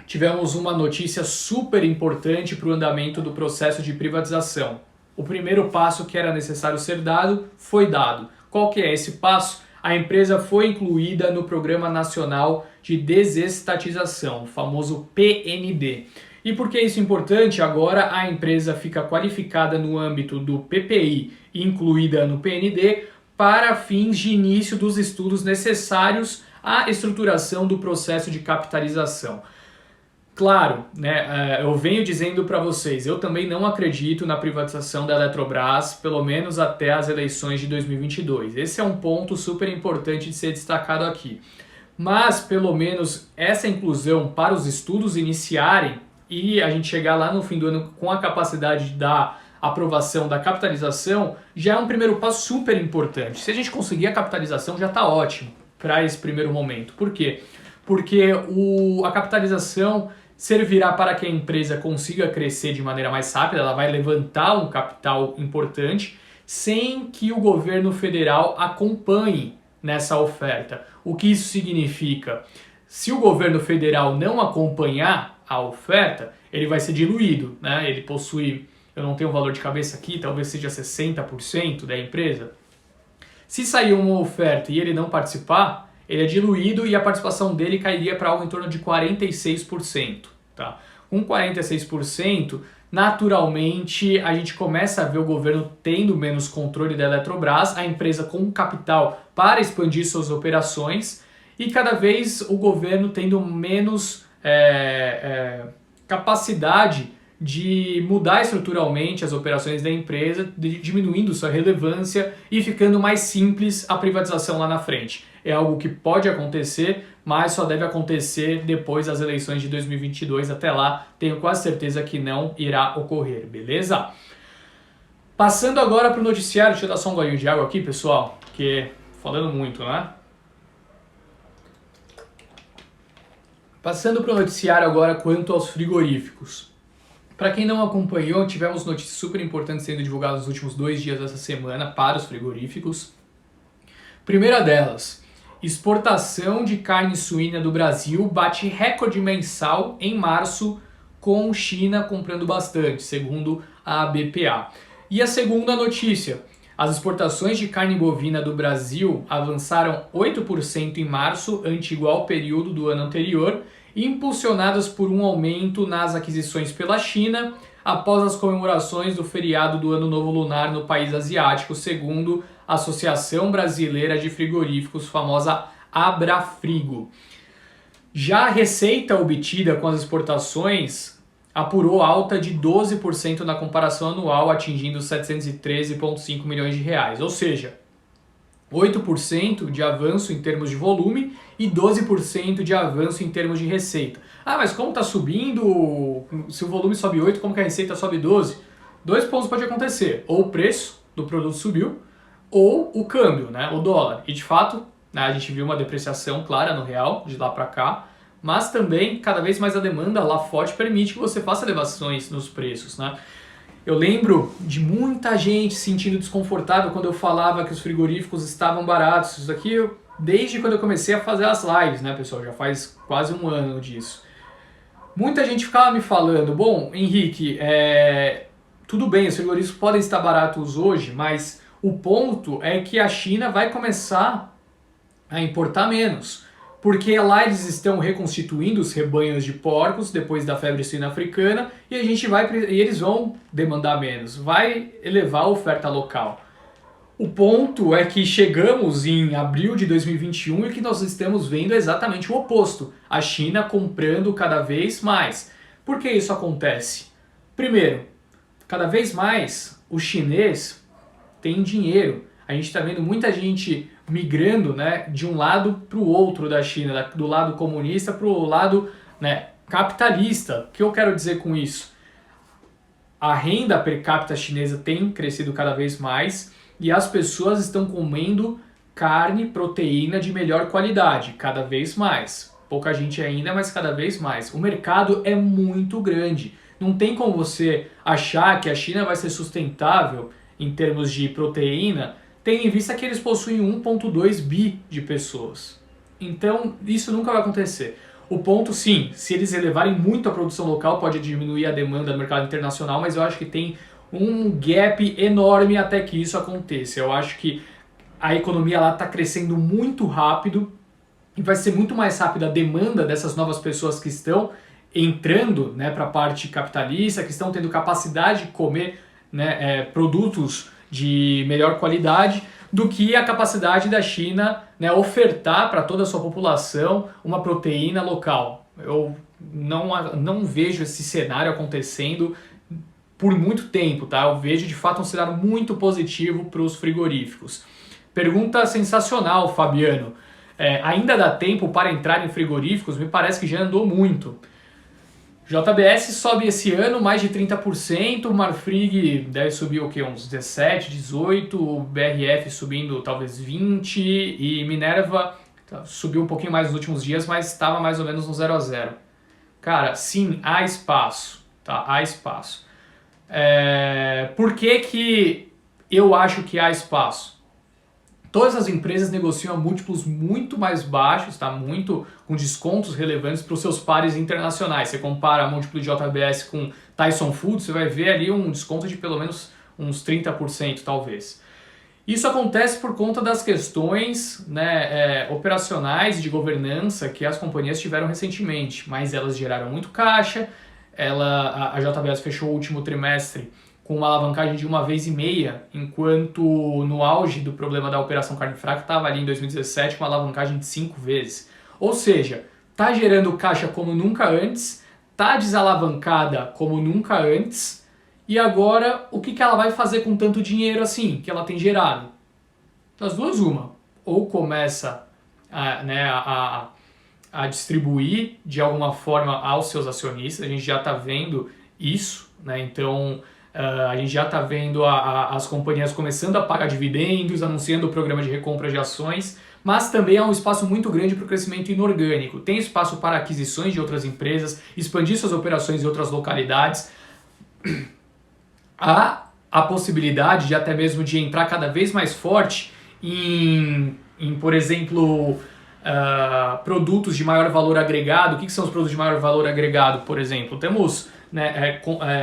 tivemos uma notícia super importante para o andamento do processo de privatização. O primeiro passo que era necessário ser dado foi dado. Qual que é esse passo? A empresa foi incluída no Programa Nacional de Desestatização, o famoso PND. E por que isso é importante? Agora a empresa fica qualificada no âmbito do PPI, incluída no PND, para fins de início dos estudos necessários à estruturação do processo de capitalização. Claro, né, eu venho dizendo para vocês, eu também não acredito na privatização da Eletrobras, pelo menos até as eleições de 2022. Esse é um ponto super importante de ser destacado aqui. Mas, pelo menos, essa inclusão para os estudos iniciarem e a gente chegar lá no fim do ano com a capacidade da aprovação da capitalização, já é um primeiro passo super importante. Se a gente conseguir a capitalização, já está ótimo para esse primeiro momento. Por quê? Porque a capitalização servirá para que a empresa consiga crescer de maneira mais rápida, ela vai levantar um capital importante, sem que o governo federal acompanhe nessa oferta. O que isso significa? Se o governo federal não acompanhar a oferta, ele vai ser diluído, né? Ele possui, eu não tenho o valor de cabeça aqui, talvez seja 60% da empresa. Se sair uma oferta e ele não participar, ele é diluído e a participação dele cairia para algo em torno de 46%. Tá? Com 46%, naturalmente a gente começa a ver o governo tendo menos controle da Eletrobras, a empresa com capital para expandir suas operações e cada vez o governo tendo menos capacidade de mudar estruturalmente as operações da empresa, diminuindo sua relevância e ficando mais simples a privatização lá na frente. É algo que pode acontecer, mas só deve acontecer depois das eleições de 2022. Até lá, tenho quase certeza que não irá ocorrer, beleza? Passando agora para o noticiário, deixa eu dar só um golinho de água aqui, pessoal, porque falando muito, né? Passando para o noticiário agora quanto aos frigoríficos. Para quem não acompanhou, tivemos notícias super importantes sendo divulgadas nos últimos 2 dias dessa semana para os frigoríficos. Primeira delas, exportação de carne suína do Brasil bate recorde mensal em março, com China comprando bastante, segundo a BPA. E a segunda notícia, as exportações de carne bovina do Brasil avançaram 8% em março, ante igual período do ano anterior, impulsionadas por um aumento nas aquisições pela China após as comemorações do feriado do Ano Novo Lunar no país asiático, segundo a Associação Brasileira de Frigoríficos, famosa Abrafrigo. Já a receita obtida com as exportações apurou alta de 12% na comparação anual, atingindo 713,5 milhões de reais, ou seja, 8% de avanço em termos de volume e 12% de avanço em termos de receita. Ah, mas como está subindo, se o volume sobe 8, como que a receita sobe 12? 2 pontos pode acontecer, ou o preço do produto subiu, ou o câmbio, né, o dólar. E de fato, né, a gente viu uma depreciação clara no real de lá para cá, mas também cada vez mais a demanda lá forte permite que você faça elevações nos preços, né? Eu lembro de muita gente se sentindo desconfortável quando eu falava que os frigoríficos estavam baratos. Isso aqui desde quando eu comecei a fazer as lives, né, pessoal? Já faz quase um ano disso. Muita gente ficava me falando, bom, Henrique, tudo bem, os frigoríficos podem estar baratos hoje, mas o ponto é que a China vai começar a importar menos, porque lá eles estão reconstituindo os rebanhos de porcos depois da febre suína africana e e eles vão demandar menos, vai elevar a oferta local. O ponto é que chegamos em abril de 2021 e que nós estamos vendo exatamente o oposto. A China comprando cada vez mais. Por que isso acontece? Primeiro, cada vez mais o chinês tem dinheiro. A gente está vendo muita gente migrando, né, de um lado para o outro da China, do lado comunista para o lado, né, capitalista. O que eu quero dizer com isso? A renda per capita chinesa tem crescido cada vez mais e as pessoas estão comendo carne, proteína de melhor qualidade, cada vez mais. Pouca gente ainda, mas cada vez mais. O mercado é muito grande. Não tem como você achar que a China vai ser sustentável em termos de proteína, tendo em vista que eles possuem 1,2 bi de pessoas. Então, isso nunca vai acontecer. O ponto, sim, se eles elevarem muito a produção local, pode diminuir a demanda do mercado internacional, mas eu acho que tem um gap enorme até que isso aconteça. Eu acho que a economia lá está crescendo muito rápido e vai ser muito mais rápida a demanda dessas novas pessoas que estão entrando, né, para a parte capitalista, que estão tendo capacidade de comer, né, produtos de melhor qualidade, do que a capacidade da China, né, ofertar para toda a sua população uma proteína local. Eu não vejo esse cenário acontecendo por muito tempo, tá? Eu vejo de fato um cenário muito positivo para os frigoríficos. Pergunta sensacional, Fabiano. Ainda dá tempo para entrar em frigoríficos? Me parece que já andou muito. JBS sobe esse ano mais de 30%, o Marfrig deve subir o quê? Uns 17, 18%, o BRF subindo talvez 20% e Minerva subiu um pouquinho mais nos últimos dias, mas estava mais ou menos no 0 a 0. Cara, sim, há espaço, tá? Há espaço. Por que eu acho que há espaço? Todas as empresas negociam a múltiplos muito mais baixos, tá? Muito com descontos relevantes para os seus pares internacionais. Você compara a múltiplo de JBS com Tyson Foods, você vai ver ali um desconto de pelo menos uns 30%, talvez. Isso acontece por conta das questões, né, operacionais e de governança que as companhias tiveram recentemente, mas elas geraram muito caixa. A JBS fechou o último trimestre com uma alavancagem de 1,5 vezes, enquanto no auge do problema da operação carne fraca estava ali em 2017 com uma alavancagem de 5 vezes. Ou seja, está gerando caixa como nunca antes, está desalavancada como nunca antes, e agora o que ela vai fazer com tanto dinheiro assim que ela tem gerado? Das duas, uma. Ou começa a distribuir de alguma forma aos seus acionistas, a gente já está vendo isso, né? Então a gente já está vendo as companhias começando a pagar dividendos, anunciando o programa de recompra de ações, mas também há um espaço muito grande para o crescimento inorgânico. Tem espaço para aquisições de outras empresas, expandir suas operações em outras localidades. Há a possibilidade de até mesmo de entrar cada vez mais forte em por exemplo, produtos de maior valor agregado. O que são os produtos de maior valor agregado, por exemplo? Temos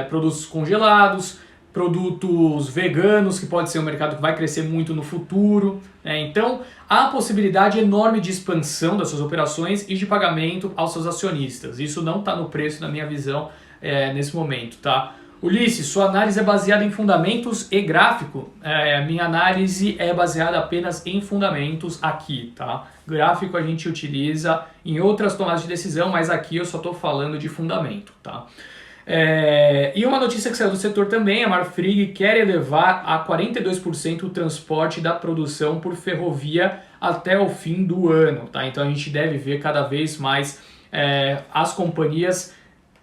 produtos congelados, produtos veganos, que pode ser um mercado que vai crescer muito no futuro. Então, há a possibilidade enorme de expansão das suas operações e de pagamento aos seus acionistas. Isso não está no preço, na minha visão, nesse momento, tá? Ulisses, sua análise é baseada em fundamentos e gráfico? Minha análise é baseada apenas em fundamentos aqui, tá? Gráfico a gente utiliza em outras tomadas de decisão, mas aqui eu só estou falando de fundamento, tá? E uma notícia que saiu do setor também, a Marfrig quer elevar a 42% o transporte da produção por ferrovia até o fim do ano, tá? Então a gente deve ver cada vez mais as companhias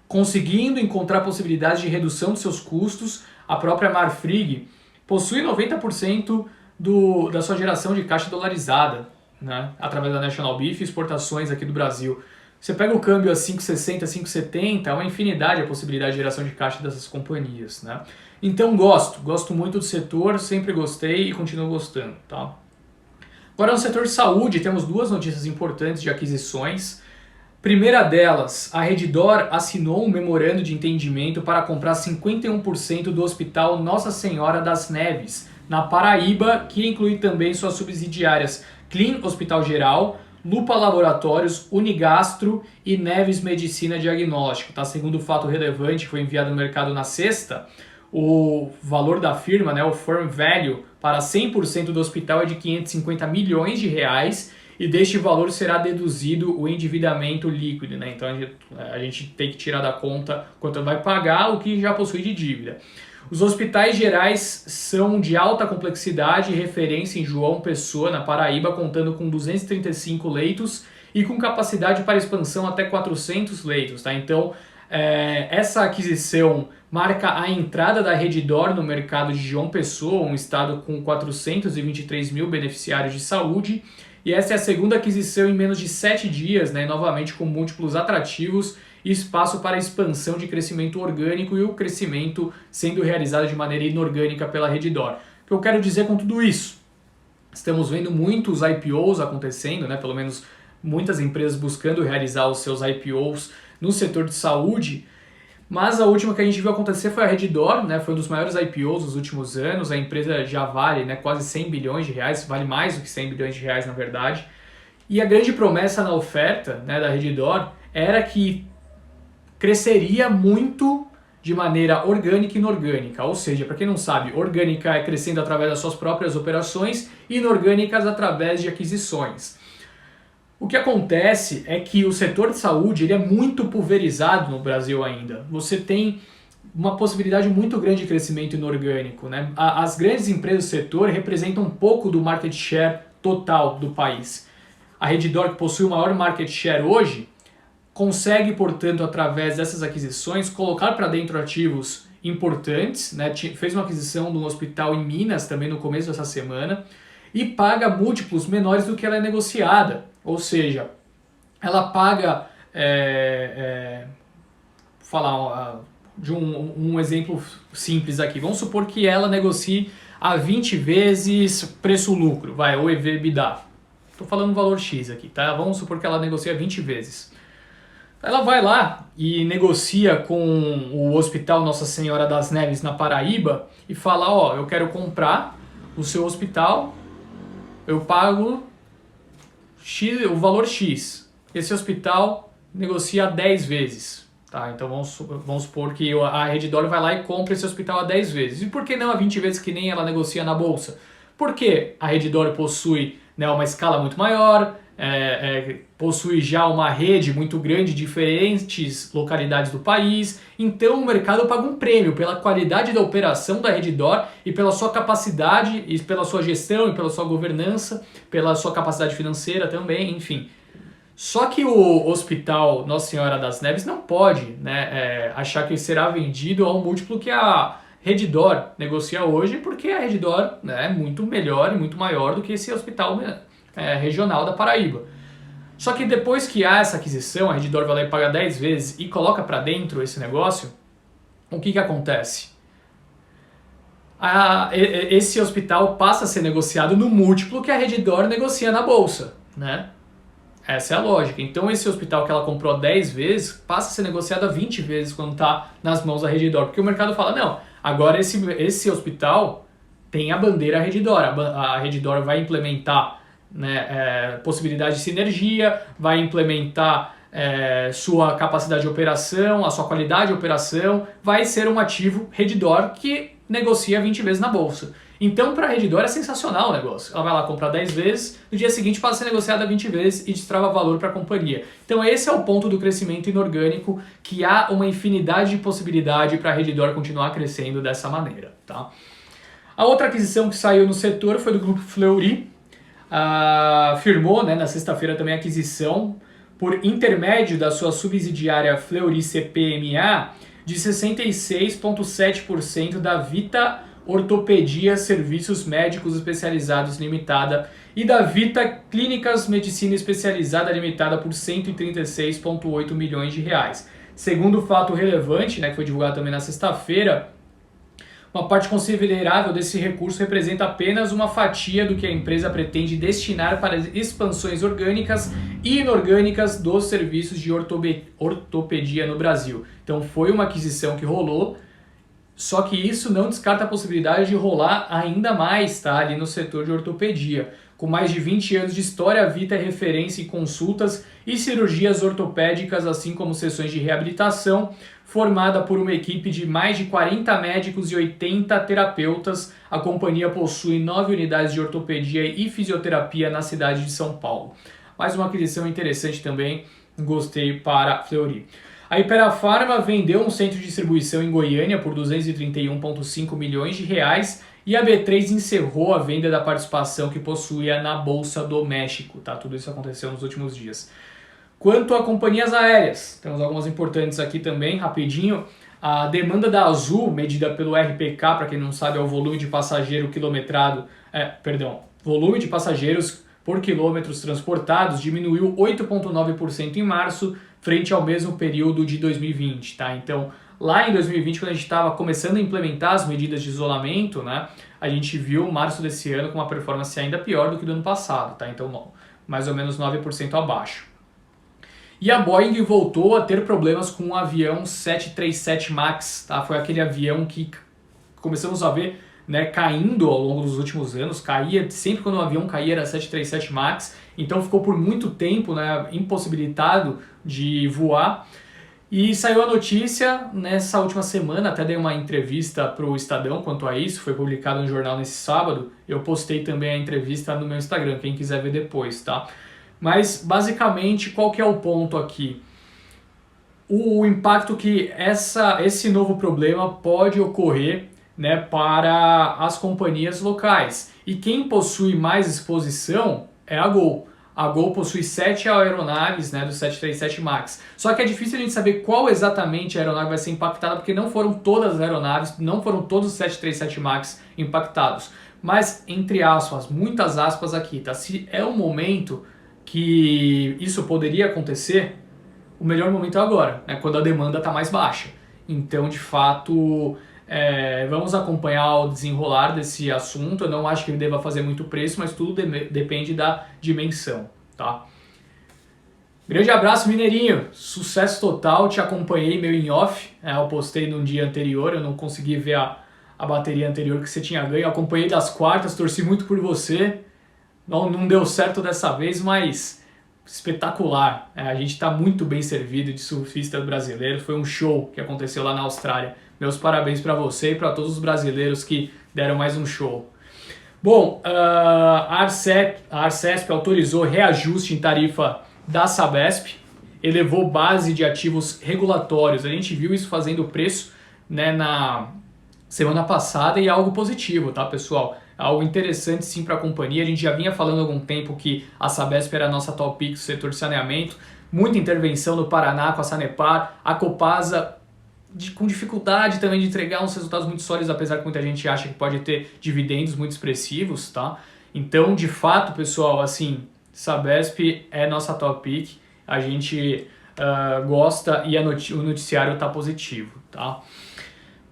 conseguindo encontrar possibilidades de redução de seus custos. A própria Marfrig possui 90% da sua geração de caixa dolarizada, né, através da National Beef e exportações aqui do Brasil. Você pega o câmbio a 5,60, 5,70, é uma infinidade a possibilidade de geração de caixa dessas companhias, né? Então gosto muito do setor, sempre gostei e continuo gostando, tá? Agora no setor de saúde temos duas notícias importantes de aquisições. Primeira delas, a Redditor assinou um memorando de entendimento para comprar 51% do Hospital Nossa Senhora das Neves, na Paraíba, que inclui também suas subsidiárias Clean Hospital Geral, Lupa Laboratórios, Unigastro e Neves Medicina Diagnóstico. Tá? Segundo o fato relevante que foi enviado no mercado na sexta, o valor da firma, né, o firm value, para 100% do hospital é de 550 milhões de reais, e deste valor será deduzido o endividamento líquido, né? Então a gente tem que tirar da conta quanto vai pagar o que já possui de dívida. Os hospitais gerais são de alta complexidade e referência em João Pessoa, na Paraíba, contando com 235 leitos e com capacidade para expansão até 400 leitos. Tá? Então, essa aquisição marca a entrada da Redditor no mercado de João Pessoa, um estado com 423 mil beneficiários de saúde. E essa é a segunda aquisição em menos de 7 dias, né? Novamente com múltiplos atrativos e espaço para expansão de crescimento orgânico e o crescimento sendo realizado de maneira inorgânica pela Redditor. O que eu quero dizer com tudo isso? Estamos vendo muitos IPOs acontecendo, né? Pelo menos muitas empresas buscando realizar os seus IPOs no setor de saúde, mas a última que a gente viu acontecer foi a Redditor, né? Foi um dos maiores IPOs dos últimos anos. A empresa já vale, né, quase 100 bilhões de reais, vale mais do que 100 bilhões de reais na verdade. E a grande promessa na oferta, né, da Redditor era que cresceria muito de maneira orgânica e inorgânica. Ou seja, para quem não sabe, orgânica é crescendo através das suas próprias operações e inorgânicas através de aquisições. O que acontece é que o setor de saúde ele é muito pulverizado no Brasil ainda. Você tem uma possibilidade muito grande de crescimento inorgânico, né? As grandes empresas do setor representam um pouco do market share total do país. A Redditor, que possui o maior market share hoje, consegue, portanto, através dessas aquisições, colocar para dentro ativos importantes, né? Fez uma aquisição de um hospital em Minas também no começo dessa semana e paga múltiplos menores do que ela é negociada. Ou seja, ela paga, vou falar de um exemplo simples aqui. Vamos supor que ela negocie a 20 vezes preço-lucro, ou EV/EBITDA. Estou falando um valor X aqui, tá? Vamos supor que ela negocia 20 vezes. Ela vai lá e negocia com o Hospital Nossa Senhora das Neves na Paraíba e fala, ó, eu quero comprar o seu hospital, eu pago X, o valor X. Esse hospital negocia 10 vezes. Tá? Então vamos supor que a Redditor vai lá e compra esse hospital a 10 vezes. E por que não a 20 vezes que nem ela negocia na bolsa? Porque a Redditor possui, né, uma escala muito maior, possui já uma rede muito grande de diferentes localidades do país, então o mercado paga um prêmio pela qualidade da operação da Redditor e pela sua capacidade, e pela sua gestão, e pela sua governança, pela sua capacidade financeira também, enfim. Só que o Hospital Nossa Senhora das Neves não pode, né, achar que será vendido ao múltiplo que a Redditor negocia hoje, porque a Redditor, né, é muito melhor e muito maior do que esse hospital regional da Paraíba. Só que depois que há essa aquisição, a Redditor vai lá e paga 10 vezes e coloca para dentro esse negócio, o que acontece? Esse hospital passa a ser negociado no múltiplo que a Redditor negocia na bolsa, né? Essa é a lógica. Então esse hospital que ela comprou 10 vezes passa a ser negociado a 20 vezes quando está nas mãos da Redditor, porque o mercado fala, não, agora esse hospital tem a bandeira Redditor, a Redditor vai implementar, né, possibilidade de sinergia, vai implementar sua capacidade de operação, a sua qualidade de operação, vai ser um ativo Redditor que negocia 20 vezes na bolsa. Então, para a Redditor é sensacional o negócio. Ela vai lá comprar 10 vezes, no dia seguinte passa a ser negociada 20 vezes e destrava valor para a companhia. Então, esse é o ponto do crescimento inorgânico, que há uma infinidade de possibilidade para a Redditor continuar crescendo dessa maneira. Tá? A outra aquisição que saiu no setor foi do Grupo Fleury. Firmou, né, na sexta-feira também a aquisição por intermédio da sua subsidiária Fleury CPMA de 66,7% da Vita Ortopedia Serviços Médicos Especializados Limitada e da Vita Clínicas Medicina Especializada Limitada por 136,8 milhões de reais. Segundo o fato relevante, né, que foi divulgado também na sexta-feira, uma parte considerável desse recurso representa apenas uma fatia do que a empresa pretende destinar para as expansões orgânicas e inorgânicas dos serviços de ortopedia no Brasil. Então foi uma aquisição que rolou, só que isso não descarta a possibilidade de rolar ainda mais, tá, ali no setor de ortopedia. Com mais de 20 anos de história, a Vita é referência em consultas e cirurgias ortopédicas, assim como sessões de reabilitação, formada por uma equipe de mais de 40 médicos e 80 terapeutas. A companhia possui 9 unidades de ortopedia e fisioterapia na cidade de São Paulo. Mais uma aquisição interessante também, gostei para Fleury. A Hypera Pharma vendeu um centro de distribuição em Goiânia por 231,5 milhões de reais e a B3 encerrou a venda da participação que possuía na Bolsa do México. Tá? Tudo isso aconteceu nos últimos dias. Quanto a companhias aéreas, temos algumas importantes aqui também, rapidinho. A demanda da Azul, medida pelo RPK, para quem não sabe, é o volume de passageiro quilometrado, volume de passageiros por quilômetros transportados, diminuiu 8,9% em março, frente ao mesmo período de 2020. Tá? Então, lá em 2020, quando a gente estava começando a implementar as medidas de isolamento, né, a gente viu março desse ano com uma performance ainda pior do que do ano passado. Tá? Então, mais ou menos 9% abaixo. E a Boeing voltou a ter problemas com o avião 737 MAX, tá? Foi aquele avião que começamos a ver, né, caindo ao longo dos últimos anos, caía, sempre quando o avião caía era 737 MAX, então ficou por muito tempo, né, impossibilitado de voar. E saiu a notícia nessa última semana, até dei uma entrevista para o Estadão quanto a isso, foi publicado no jornal nesse sábado, eu postei também a entrevista no meu Instagram, quem quiser ver depois, tá? Mas, basicamente, qual que é o ponto aqui? O impacto que esse novo problema pode ocorrer, né, para as companhias locais. E quem possui mais exposição é a Gol. A Gol possui 7 aeronaves, né, do 737 MAX. Só que é difícil a gente saber qual exatamente a aeronave vai ser impactada, porque não foram todas as aeronaves, não foram todos os 737 MAX impactados. Mas, entre aspas, muitas aspas aqui, tá? Se é o momento que isso poderia acontecer, o melhor momento é agora, né, quando a demanda está mais baixa. Então, de fato, vamos acompanhar o desenrolar desse assunto. Eu não acho que ele deva fazer muito preço, mas tudo depende da dimensão. Tá? Grande abraço, Mineirinho. Sucesso total. Te acompanhei meio em off. Eu postei no dia anterior, eu não consegui ver a bateria anterior que você tinha ganho. Eu acompanhei das quartas, torci muito por você. Não deu certo dessa vez, mas espetacular. A gente está muito bem servido de surfistas brasileiros. Foi um show que aconteceu lá na Austrália. Meus parabéns para você e para todos os brasileiros que deram mais um show. Bom, a Arcesp autorizou reajuste em tarifa da Sabesp, elevou base de ativos regulatórios. A gente viu isso fazendo preço, né, na semana passada e é algo positivo, tá, pessoal? Algo interessante sim para a companhia. A gente já vinha falando há algum tempo que a Sabesp era a nossa top pick do setor de saneamento. Muita intervenção no Paraná com a Sanepar. A Copasa com dificuldade também de entregar uns resultados muito sólidos, apesar que muita gente acha que pode ter dividendos muito expressivos, tá? Então, de fato, pessoal, assim, Sabesp é nossa top pick. A gente gosta e o noticiário está positivo, tá?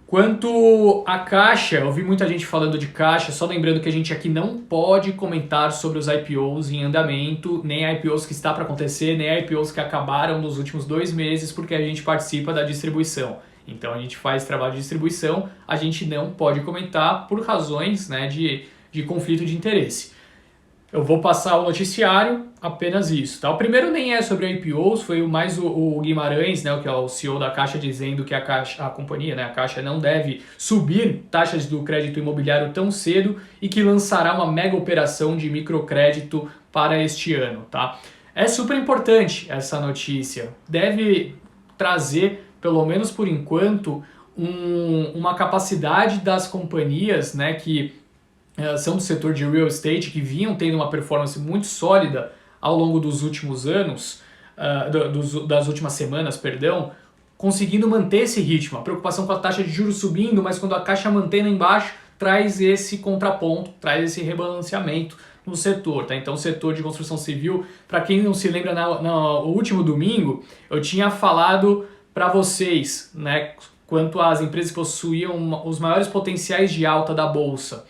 Quanto à Caixa, eu ouvi muita gente falando de Caixa, só lembrando que a gente aqui não pode comentar sobre os IPOs em andamento, nem IPOs que está para acontecer, nem IPOs que acabaram nos últimos 2 meses, porque a gente participa da distribuição. Então a gente faz trabalho de distribuição, a gente não pode comentar por razões, né, de conflito de interesse. Eu vou passar o noticiário, apenas isso, tá? O primeiro nem é sobre IPOs, foi mais o Guimarães, né, que é o CEO da Caixa, dizendo que a companhia, né, a Caixa não deve subir taxas do crédito imobiliário tão cedo e que lançará uma mega operação de microcrédito para este ano, tá? É super importante essa notícia, deve trazer, pelo menos por enquanto, uma capacidade das companhias, né, que são do setor de real estate, que vinham tendo uma performance muito sólida ao longo dos últimos anos, das últimas semanas, perdão, conseguindo manter esse ritmo. A preocupação com a taxa de juros subindo, mas quando a Caixa mantém lá embaixo, traz esse contraponto, traz esse rebalanceamento no setor. Tá? Então o setor de construção civil, para quem não se lembra, no último domingo, eu tinha falado para vocês, né, quanto às empresas que possuíam os maiores potenciais de alta da bolsa.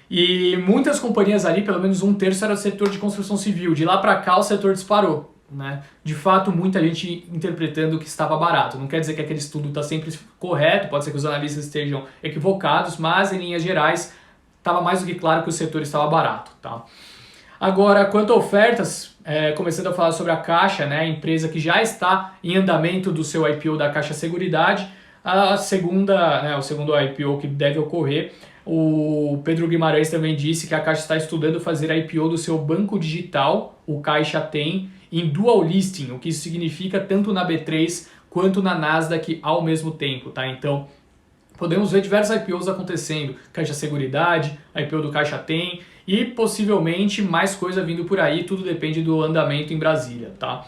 E muitas companhias ali, pelo menos 1/3 era o setor de construção civil. De lá para cá o setor disparou, né? De fato, muita gente interpretando que estava barato. Não quer dizer que aquele estudo está sempre correto, pode ser que os analistas estejam equivocados, mas em linhas gerais estava mais do que claro que o setor estava barato, tá? Agora, quanto a ofertas, começando a falar sobre a Caixa, né, a empresa que já está em andamento do seu IPO da Caixa Seguridade, o segundo IPO que deve ocorrer. O Pedro Guimarães também disse que a Caixa está estudando fazer a IPO do seu banco digital, o Caixa Tem, em dual listing, o que isso significa tanto na B3 quanto na Nasdaq ao mesmo tempo, tá? Então, podemos ver diversos IPOs acontecendo, Caixa Seguridade, IPO do Caixa Tem e possivelmente mais coisa vindo por aí, tudo depende do andamento em Brasília, tá?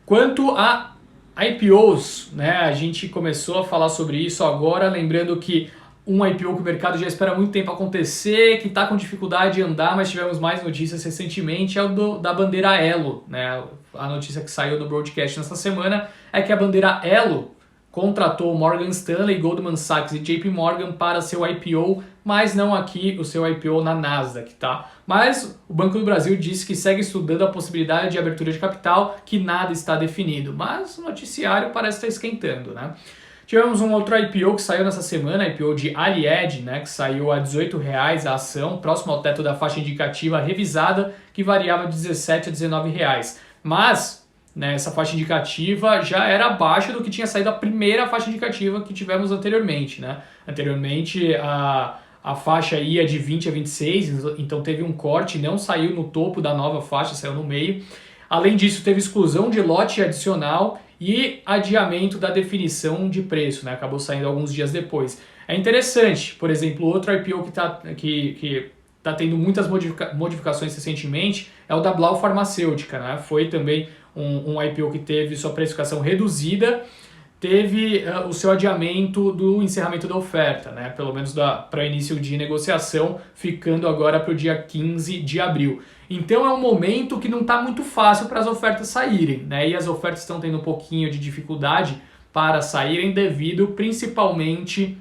Quanto a IPOs, né, a gente começou a falar sobre isso agora, lembrando que um IPO que o mercado já espera muito tempo acontecer, que está com dificuldade de andar, mas tivemos mais notícias recentemente, é o da bandeira Elo, né? A notícia que saiu do broadcast nessa semana é que a bandeira Elo contratou Morgan Stanley, Goldman Sachs e JP Morgan para seu IPO, mas não aqui o seu IPO na Nasdaq, tá? Mas o Banco do Brasil disse que segue estudando a possibilidade de abertura de capital, que nada está definido, mas o noticiário parece estar esquentando, né? Tivemos um outro IPO que saiu nessa semana, IPO de Alied, né, que saiu a R$18 a ação, próximo ao teto da faixa indicativa revisada, que variava de R$17 a R$19. Mas, né, essa faixa indicativa já era abaixo do que tinha saído a primeira faixa indicativa que tivemos anteriormente, né? Anteriormente a faixa ia de 20 a 26, então teve um corte, não saiu no topo da nova faixa, saiu no meio. Além disso, teve exclusão de lote adicional e adiamento da definição de preço, né? Acabou saindo alguns dias depois. É interessante, por exemplo, outro IPO que tá tendo muitas modificações recentemente é o da Blau Farmacêutica, né? Foi também um IPO que teve sua precificação reduzida, teve o seu adiamento do encerramento da oferta, né? Pelo menos para início de negociação, ficando agora para o dia 15 de abril. Então é um momento que não está muito fácil para as ofertas saírem, né? E as ofertas estão tendo um pouquinho de dificuldade para saírem devido principalmente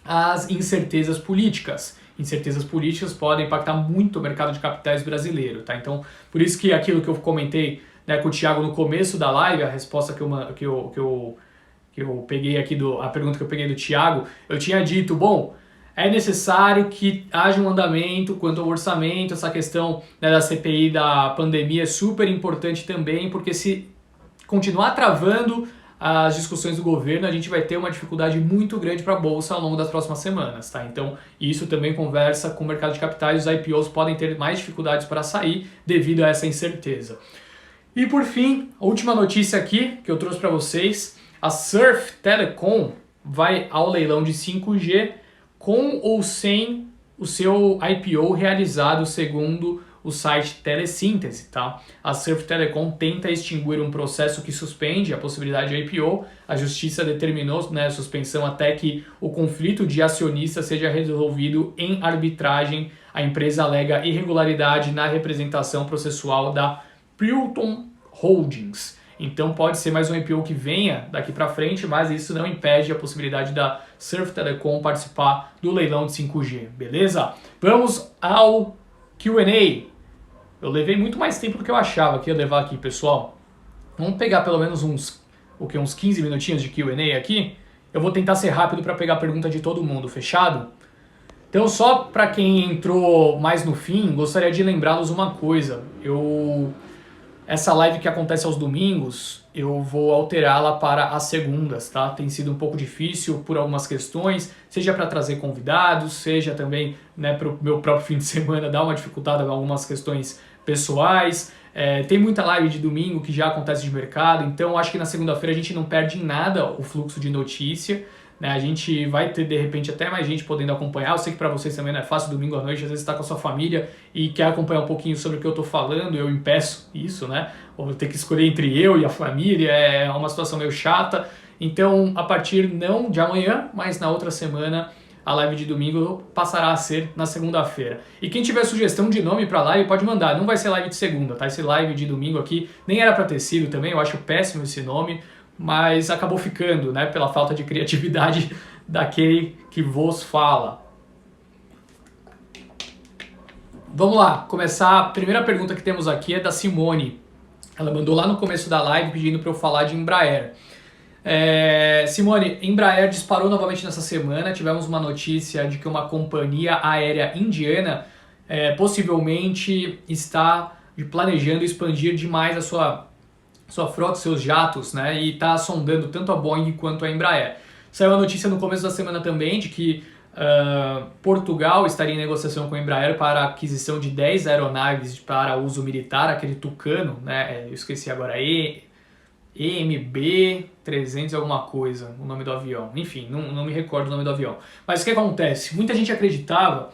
às incertezas políticas. Incertezas políticas podem impactar muito o mercado de capitais brasileiro, tá? Então, por isso que aquilo que eu comentei, né, com o Thiago no começo da live, a resposta que eu peguei aqui, a pergunta que eu peguei do Thiago, eu tinha dito, bom, é necessário que haja um andamento quanto ao orçamento, essa questão, né, da CPI da pandemia é super importante também, porque se continuar travando as discussões do governo, a gente vai ter uma dificuldade muito grande para a Bolsa ao longo das próximas semanas, tá? Então, isso também conversa com o mercado de capitais, os IPOs podem ter mais dificuldades para sair devido a essa incerteza. E por fim, a última notícia aqui que eu trouxe para vocês, a Surf Telecom vai ao leilão de 5G com ou sem o seu IPO realizado segundo o site Telesíntese, tá? A Surf Telecom tenta extinguir um processo que suspende a possibilidade de IPO. A justiça determinou, né, suspensão até que o conflito de acionistas seja resolvido em arbitragem. A empresa alega irregularidade na representação processual da Prilton Holdings. Então pode ser mais um IPO que venha daqui para frente, mas isso não impede a possibilidade da Surf Telecom participar do leilão de 5G, beleza? Vamos ao Q&A. Eu levei muito mais tempo do que eu achava que ia levar aqui, pessoal. Vamos pegar pelo menos uns 15 minutinhos de Q&A aqui. Eu vou tentar ser rápido para pegar a pergunta de todo mundo, fechado? Então, só para quem entrou mais no fim, gostaria de lembrá-los uma coisa. Essa live que acontece aos domingos, eu vou alterá-la para as segundas, tá? Tem sido um pouco difícil por algumas questões, seja para trazer convidados, seja também, né, para o meu próprio fim de semana dar uma dificuldade em algumas questões pessoais. Tem muita live de domingo que já acontece de mercado, então acho que na segunda-feira a gente não perde em nada o fluxo de notícia, né? A gente vai ter, de repente, até mais gente podendo acompanhar. Eu sei que para vocês também não é fácil domingo à noite, às vezes está com a sua família e quer acompanhar um pouquinho sobre o que eu estou falando, eu impeço isso, né? Ou ter que escolher entre eu e a família, é uma situação meio chata. Então, a partir não de amanhã, mas na outra semana, a live de domingo passará a ser na segunda-feira. E quem tiver sugestão de nome para live pode mandar, não vai ser live de segunda, tá? Esse live de domingo aqui nem era para ter sido também, eu acho péssimo esse nome, mas acabou ficando, né, pela falta de criatividade daquele que vos fala. Vamos lá, começar. A primeira pergunta que temos aqui é da Simone. Ela mandou lá no começo da live pedindo para eu falar de Embraer. Simone, Embraer disparou novamente nessa semana. Tivemos uma notícia de que uma companhia aérea indiana possivelmente está planejando expandir demais a sua frota, seus jatos, né? E está sondando tanto a Boeing quanto a Embraer. Saiu a notícia no começo da semana também de que Portugal estaria em negociação com a Embraer para a aquisição de 10 aeronaves para uso militar, aquele Tucano, né? Eu esqueci agora, EMB 300 alguma coisa, o nome do avião. Enfim, não me recordo o nome do avião. Mas o que acontece? Muita gente acreditava,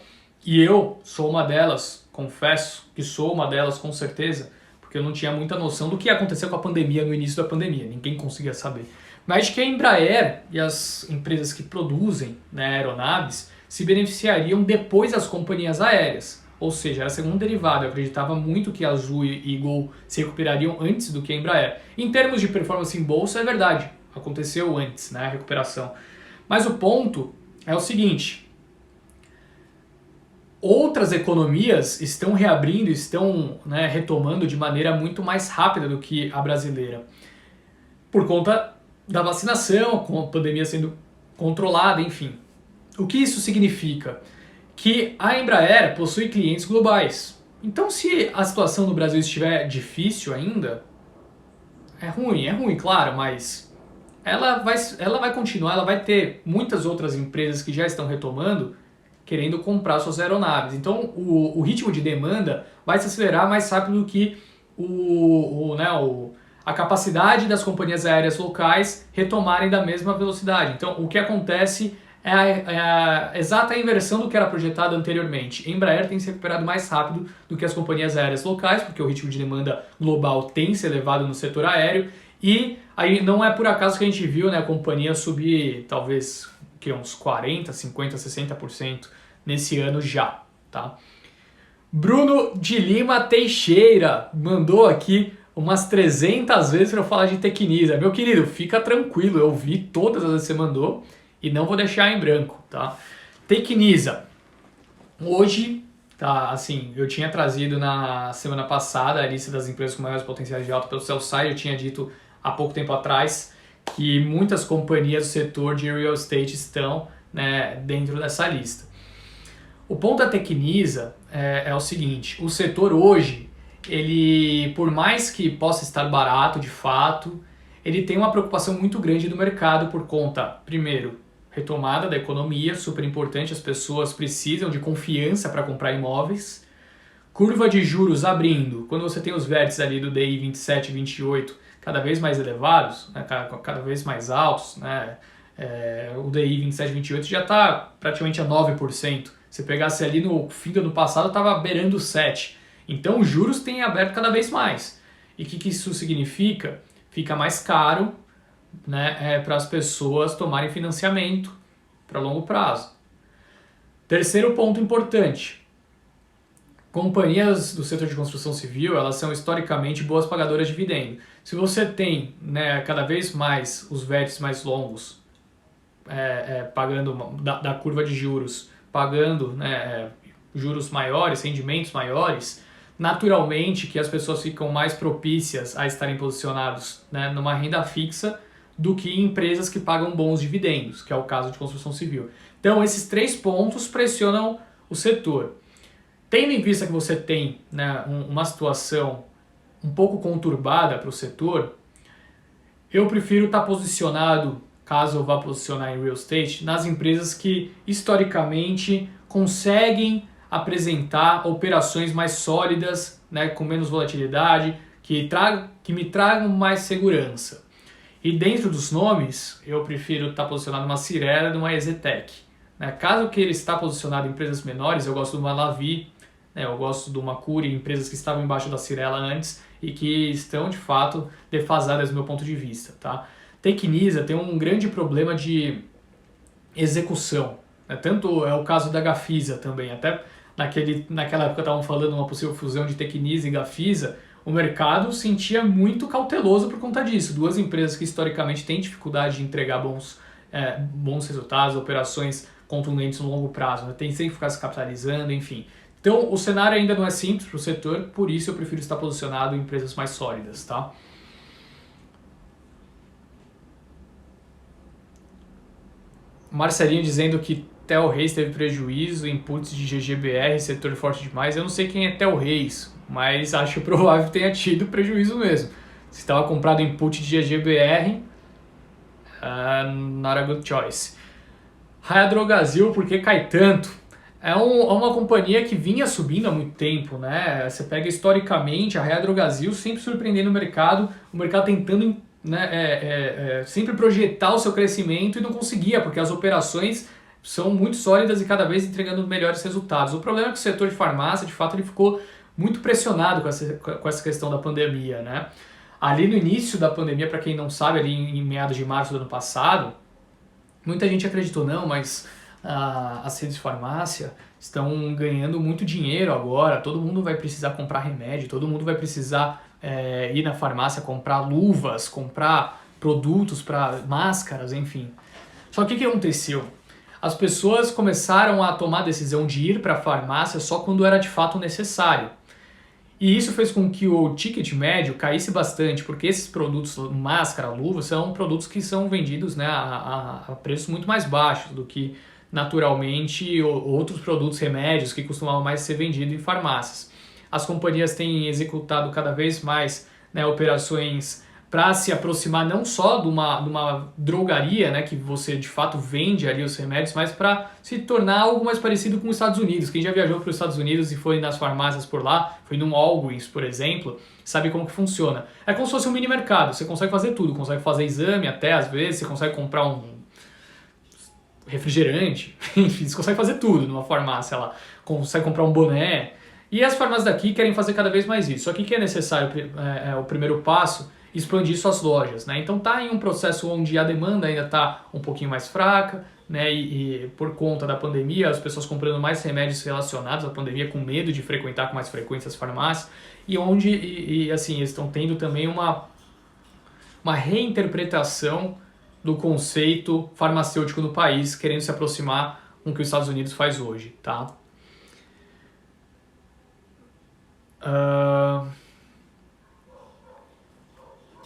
e eu sou uma delas, confesso que sou uma delas com certeza, porque eu não tinha muita noção do que ia acontecer com a pandemia no início da pandemia, ninguém conseguia saber. Mas de que a Embraer e as empresas que produzem, né, aeronaves se beneficiariam depois das companhias aéreas. Ou seja, era segundo derivado. Eu acreditava muito que a Azul e Gol se recuperariam antes do que a Embraer. Em termos de performance em bolsa, é verdade. Aconteceu antes, né, a recuperação. Mas o ponto é o seguinte. Outras economias estão reabrindo, estão, né, retomando de maneira muito mais rápida do que a brasileira. Por conta da vacinação, com a pandemia sendo controlada, enfim. O que isso significa? Que a Embraer possui clientes globais. Então, se a situação no Brasil estiver difícil ainda, é ruim, claro, mas ela vai continuar, ela vai ter muitas outras empresas que já estão retomando, querendo comprar suas aeronaves. Então, o ritmo de demanda vai se acelerar mais rápido do que a capacidade das companhias aéreas locais retomarem da mesma velocidade. Então, o que acontece é a exata inversão do que era projetado anteriormente. A Embraer tem se recuperado mais rápido do que as companhias aéreas locais, porque o ritmo de demanda global tem se elevado no setor aéreo, e aí não é por acaso que a gente viu, né, a companhia subir talvez uns 40%, 50%, 60% nesse ano já. Tá? Bruno de Lima Teixeira mandou aqui umas 300 vezes para eu falar de Tecnisa. Meu querido, fica tranquilo, eu vi todas as vezes que você mandou e não vou deixar em branco, tá? Tecnisa. Hoje, tá, assim, eu tinha trazido na semana passada a lista das empresas com maiores potenciais de alta pelo Sell-Side. Eu tinha dito há pouco tempo atrás que muitas companhias do setor de real estate estão, né, dentro dessa lista. O ponto da Tecnisa é o seguinte, o setor hoje, ele, por mais que possa estar barato de fato, ele tem uma preocupação muito grande do mercado por conta, primeiro, retomada da economia, super importante, as pessoas precisam de confiança para comprar imóveis, curva de juros abrindo, quando você tem os vértices ali do DI 27 e 28 cada vez mais elevados, né, cada vez mais altos, né, o DI 27 e 28 já está praticamente a 9%, se pegasse ali no fim do ano passado estava beirando 7%. Então os juros têm aberto cada vez mais. E o que isso significa? Fica mais caro, né, para as pessoas tomarem financiamento para longo prazo. Terceiro ponto importante. Companhias do setor de construção civil, elas são historicamente boas pagadoras de dividendo. Se você tem, né, cada vez mais os vértices mais longos pagando da curva de juros, pagando, né, juros maiores, rendimentos maiores, naturalmente que as pessoas ficam mais propícias a estarem posicionados, né, numa renda fixa do que em empresas que pagam bons dividendos, que é o caso de construção civil. Então, esses 3 pontos pressionam o setor. Tendo em vista que você tem, né, uma situação um pouco conturbada para o setor, eu prefiro estar posicionado, caso eu vá posicionar em real estate, nas empresas que historicamente conseguem apresentar operações mais sólidas, né, com menos volatilidade, que me tragam mais segurança. E dentro dos nomes, eu prefiro estar posicionado numa Cirela e numa EZTEC. Né? Caso queira estar posicionado em empresas menores, eu gosto de uma Lavi, né, eu gosto de uma Cury, empresas que estavam embaixo da Cirela antes e que estão, de fato, defasadas do meu ponto de vista. Tá? Tecnisa tem um grande problema de execução. Né? Tanto é o caso da Gafisa também, até naquela época estavam falando uma possível fusão de Tecnisa e Gafisa, o mercado sentia muito cauteloso por conta disso. Duas empresas que historicamente têm dificuldade de entregar bons resultados, operações contundentes no longo prazo, né? Tem sempre que ficar se capitalizando, enfim. Então, o cenário ainda não é simples para o setor, por isso eu prefiro estar posicionado em empresas mais sólidas, tá? Marcelinho dizendo que Tel Reis teve prejuízo, inputs de GGBR, setor forte demais. Eu não sei quem é Tel Reis, mas acho provável que tenha tido prejuízo mesmo. Se estava comprado input de GGBR, not a good choice. Raia Drogasil, por que cai tanto? É uma companhia que vinha subindo há muito tempo, né? Você pega historicamente a Raia Drogasil sempre surpreendendo o mercado tentando, né, sempre projetar o seu crescimento e não conseguia, porque as operações são muito sólidas e cada vez entregando melhores resultados. O problema é que o setor de farmácia, de fato, ele ficou muito pressionado com essa questão da pandemia, né? Ali no início da pandemia, para quem não sabe, ali em meados de março do ano passado, muita gente acreditou, não, mas as redes de farmácia estão ganhando muito dinheiro agora, todo mundo vai precisar comprar remédio, todo mundo vai precisar ir na farmácia comprar luvas, comprar produtos para máscaras, enfim. Só que o que aconteceu? As pessoas começaram a tomar a decisão de ir para a farmácia só quando era de fato necessário. E isso fez com que o ticket médio caísse bastante, porque esses produtos, máscara, luva, são produtos que são vendidos, né, a preços muito mais baixos do que naturalmente outros produtos, remédios, que costumavam mais ser vendidos em farmácias. As companhias têm executado cada vez mais, né, operações para se aproximar não só de uma drogaria, né, que você de fato vende ali os remédios, mas para se tornar algo mais parecido com os Estados Unidos. Quem já viajou para os Estados Unidos e foi nas farmácias por lá, foi num Walgreens, por exemplo, sabe como que funciona. É como se fosse um mini mercado, você consegue fazer tudo, consegue fazer exame até às vezes, você consegue comprar um refrigerante, enfim, você consegue fazer tudo numa farmácia lá, consegue comprar um boné. E as farmácias daqui querem fazer cada vez mais isso. Só que o que é necessário, o primeiro passo, expandir suas lojas, né? Então tá em um processo onde a demanda ainda está um pouquinho mais fraca, né? E por conta da pandemia, as pessoas comprando mais remédios relacionados à pandemia, com medo de frequentar com mais frequência as farmácias, e onde assim, eles estão tendo também uma reinterpretação do conceito farmacêutico no país, querendo se aproximar com o que os Estados Unidos faz hoje, tá?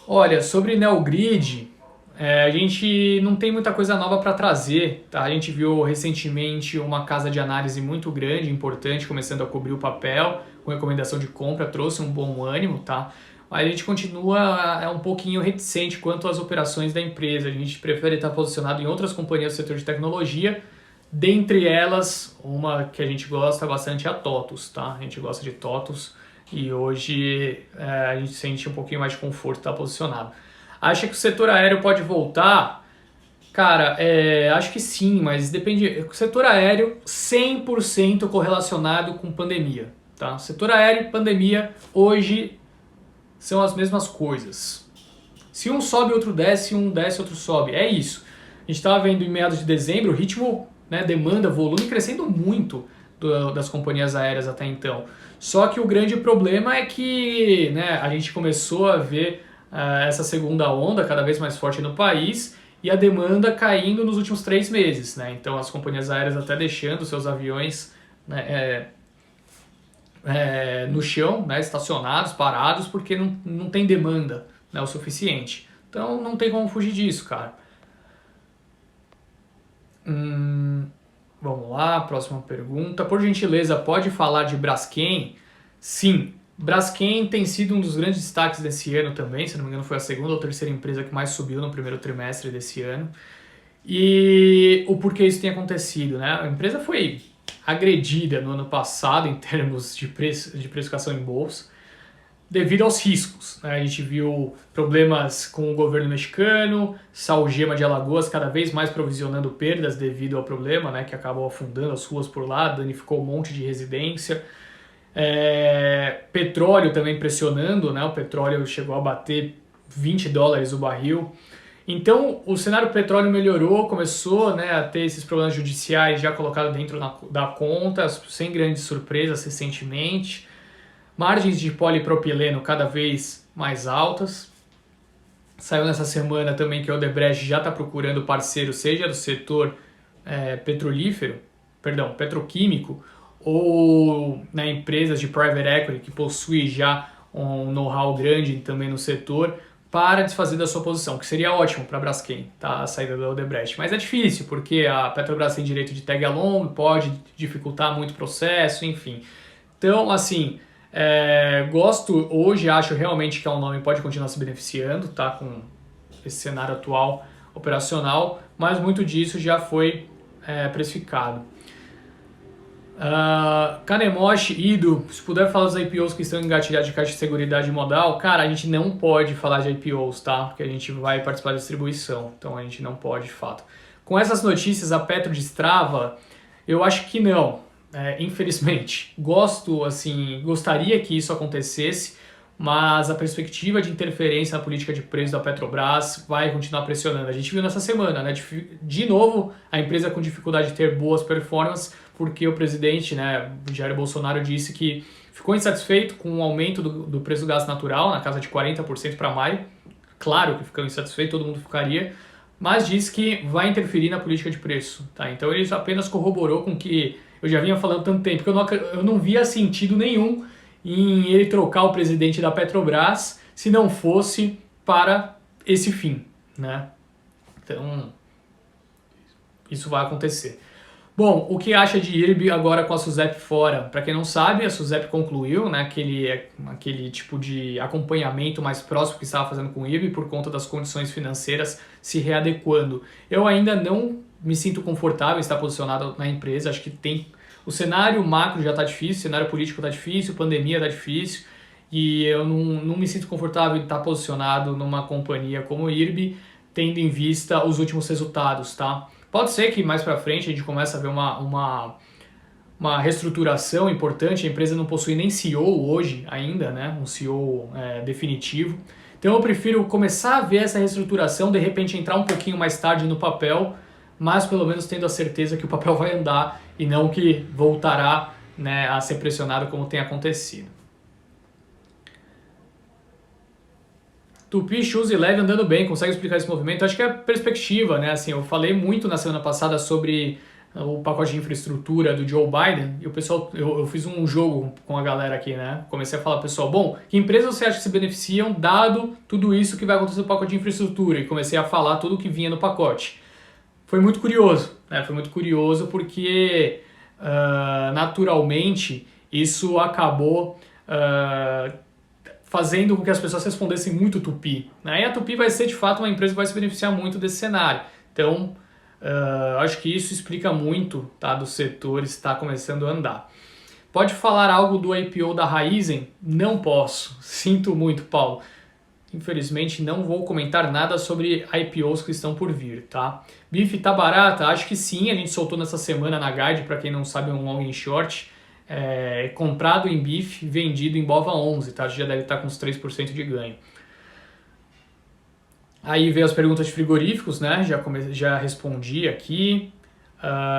Olha, sobre Neogrid, a gente não tem muita coisa nova para trazer, tá? A gente viu recentemente uma casa de análise muito grande, importante, começando a cobrir o papel, com recomendação de compra, trouxe um bom ânimo, tá? Mas a gente continua um pouquinho reticente quanto às operações da empresa. A gente prefere estar posicionado em outras companhias do setor de tecnologia, dentre elas, uma que a gente gosta bastante é a TOTUS, tá? A gente gosta de TOTUS e hoje a gente sente um pouquinho mais de conforto estar posicionado. Acha que o setor aéreo pode voltar? Cara, acho que sim, mas depende. O setor aéreo 100% correlacionado com pandemia, tá? Setor aéreo e pandemia hoje são as mesmas coisas. Se um sobe, outro desce, um desce, outro sobe. É isso. A gente estava vendo em meados de dezembro o ritmo, né, demanda, volume crescendo muito das companhias aéreas até então. Só que o grande problema é que, né, a gente começou a ver essa segunda onda cada vez mais forte no país e a demanda caindo nos últimos 3 meses. Né? Então as companhias aéreas até deixando seus aviões, né, no chão, né, estacionados, parados, porque não tem demanda, né, o suficiente. Então não tem como fugir disso, cara. Vamos lá, próxima pergunta. Por gentileza, pode falar de Braskem? Sim, Braskem tem sido um dos grandes destaques desse ano também. Se não me engano, foi a segunda ou terceira empresa que mais subiu no primeiro trimestre desse ano. E o porquê isso tem acontecido, né? A empresa foi agredida no ano passado em termos de precificação em bolsa, devido aos riscos. Né? A gente viu problemas com o governo mexicano, Saugema de Alagoas cada vez mais provisionando perdas devido ao problema, né, que acabou afundando as ruas por lá, danificou um monte de residência. Petróleo também pressionando, né? O petróleo chegou a bater $20 o barril. Então o cenário do petróleo melhorou, começou, né, a ter esses problemas judiciais já colocados dentro da conta, sem grandes surpresas recentemente. Margens de polipropileno cada vez mais altas. Saiu nessa semana também que a Odebrecht já está procurando parceiro, seja do setor petroquímico, ou na empresas de private equity que possui já um know-how grande também no setor, para desfazer da sua posição, que seria ótimo para a Braskem, tá? A saída da Odebrecht. Mas é difícil, porque a Petrobras tem direito de tag along, pode dificultar muito o processo, enfim. Então, assim, gosto, hoje acho realmente que a Nome pode continuar se beneficiando, tá? Com esse cenário atual operacional, mas muito disso já foi precificado. Kanemoshi, Ido, se puder falar dos IPOs que estão engatilhados de caixa de seguridade modal, cara, a gente não pode falar de IPOs, tá? Porque a gente vai participar da distribuição, então a gente não pode, de fato. Com essas notícias, a Petro destrava? Eu acho que não, infelizmente. Gostaria que isso acontecesse, mas a perspectiva de interferência na política de preço da Petrobras vai continuar pressionando. A gente viu nessa semana, né? De novo, a empresa com dificuldade de ter boas performances, porque o presidente, né, Jair Bolsonaro, disse que ficou insatisfeito com o aumento do preço do gás natural, na casa de 40% para maio. Claro que ficou insatisfeito, todo mundo ficaria, mas disse que vai interferir na política de preço. Tá? Então ele apenas corroborou com o que eu já vinha falando há tanto tempo, que eu não via sentido nenhum em ele trocar o presidente da Petrobras se não fosse para esse fim, né? Então, isso vai acontecer. Bom, o que acha de IRB agora com a SUSEP fora? Para quem não sabe, a SUSEP concluiu, né, aquele tipo de acompanhamento mais próximo que estava fazendo com o IRB por conta das condições financeiras se readequando. Eu ainda não me sinto confortável em estar posicionado na empresa, acho que o cenário macro já está difícil, o cenário político está difícil, pandemia está difícil, e eu não me sinto confortável em estar posicionado numa companhia como o IRB, tendo em vista os últimos resultados, tá? Pode ser que mais para frente a gente comece a ver uma reestruturação importante, a empresa não possui nem CEO hoje ainda, né? Um CEO definitivo. Então eu prefiro começar a ver essa reestruturação, de repente entrar um pouquinho mais tarde no papel, mas pelo menos tendo a certeza que o papel vai andar e não que voltará, né, a ser pressionado como tem acontecido. Tupi, Shoes e Leve andando bem, consegue explicar esse movimento? Acho que é perspectiva, né? Assim, eu falei muito na semana passada sobre o pacote de infraestrutura do Joe Biden e o pessoal, eu fiz um jogo com a galera aqui, né? Comecei a falar, pessoal, bom, que empresas você acha que se beneficiam dado tudo isso que vai acontecer no pacote de infraestrutura? E comecei a falar tudo o que vinha no pacote. Foi muito curioso, né? Foi muito curioso porque naturalmente isso acabou fazendo com que as pessoas respondessem muito Tupi, né? E a Tupi vai ser de fato uma empresa que vai se beneficiar muito desse cenário. Então, acho que isso explica muito, tá, do setor estar começando a andar. Pode falar algo do IPO da Raízen? Não posso. Sinto muito, Paulo. Infelizmente não vou comentar nada sobre IPOs que estão por vir, tá? BIF tá barata? Acho que sim, a gente soltou nessa semana na Guide, para quem não sabe, um long and short. Comprado em BIF, vendido em BOVA11, tá? Já deve estar com uns 3% de ganho. Aí veio as perguntas de frigoríficos, né? Já respondi aqui.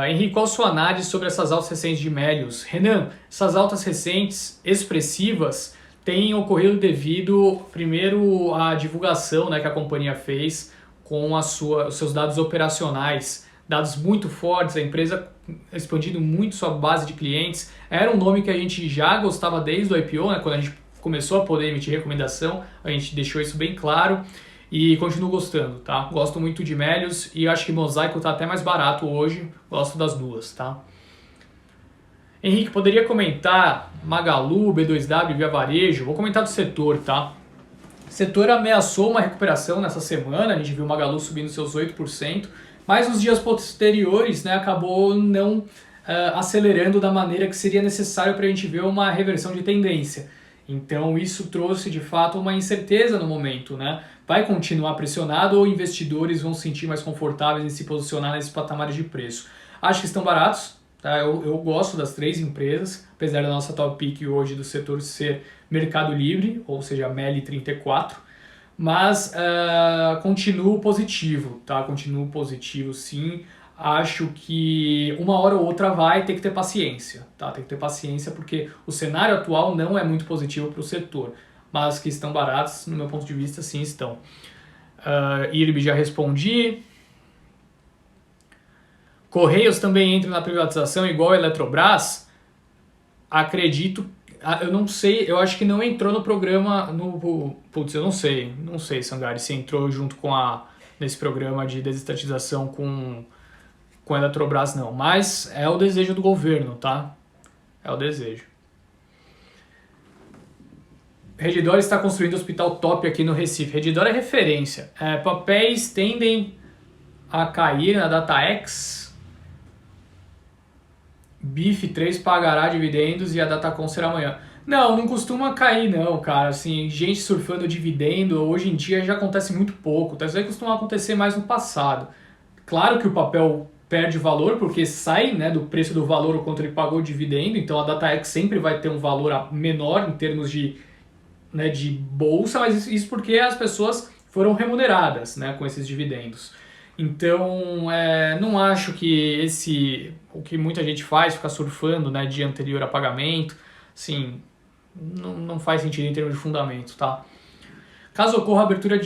Henrique, qual a sua análise sobre essas altas recentes de Melius? Renan, essas altas recentes expressivas têm ocorrido devido, primeiro, à divulgação, né, que a companhia fez com os seus dados operacionais, dados muito fortes, a empresa expandindo muito sua base de clientes. Era um nome que a gente já gostava desde o IPO, né, quando a gente começou a poder emitir recomendação, a gente deixou isso bem claro e continuo gostando, tá? Gosto muito de Melius e acho que Mosaico tá até mais barato hoje, gosto das duas, tá? Henrique, poderia comentar Magalu, B2W, Via Varejo? Vou comentar do setor, tá? O setor ameaçou uma recuperação nessa semana, a gente viu o Magalu subindo seus 8%, mas nos dias posteriores, né, acabou não acelerando da maneira que seria necessário para a gente ver uma reversão de tendência. Então isso trouxe de fato uma incerteza no momento, né? Vai continuar pressionado ou investidores vão se sentir mais confortáveis em se posicionar nesses patamares de preço? Acho que estão baratos, tá? Eu gosto das três empresas, apesar da nossa top pick hoje do setor ser Mercado Livre, ou seja, MELI 34, mas continuo positivo, tá? Continuo positivo sim. acho que uma hora ou outra vai ter que ter paciência, tá? Tem que ter paciência porque o cenário atual não é muito positivo para o setor, mas que estão baratos, no meu ponto de vista, sim estão. IRB já respondi. Correios também entra na privatização igual a Eletrobras? Acredito, eu não sei, eu acho que não entrou no programa, putz, eu não sei, Sangari, se entrou junto com nesse programa de desestatização com a Eletrobras não, mas é o desejo do governo, tá? É o desejo. Redditor está construindo hospital top aqui no Recife. Redditor é referência. Papéis tendem a cair na DataX. BIF3 pagará dividendos e a Datacom será amanhã. Não costuma cair não, cara. Assim, gente surfando dividendo, hoje em dia já acontece muito pouco. Isso aí costuma acontecer mais no passado. Claro que o papel perde valor, porque sai, né, do preço do valor o quanto ele pagou o dividendo, então a DataX sempre vai ter um valor menor em termos de bolsa, mas isso porque as pessoas foram remuneradas, né, com esses dividendos. Então, não acho que o que muita gente faz, ficar surfando, né, dia anterior a pagamento, assim, não faz sentido em termos de fundamento, tá? Caso ocorra a abertura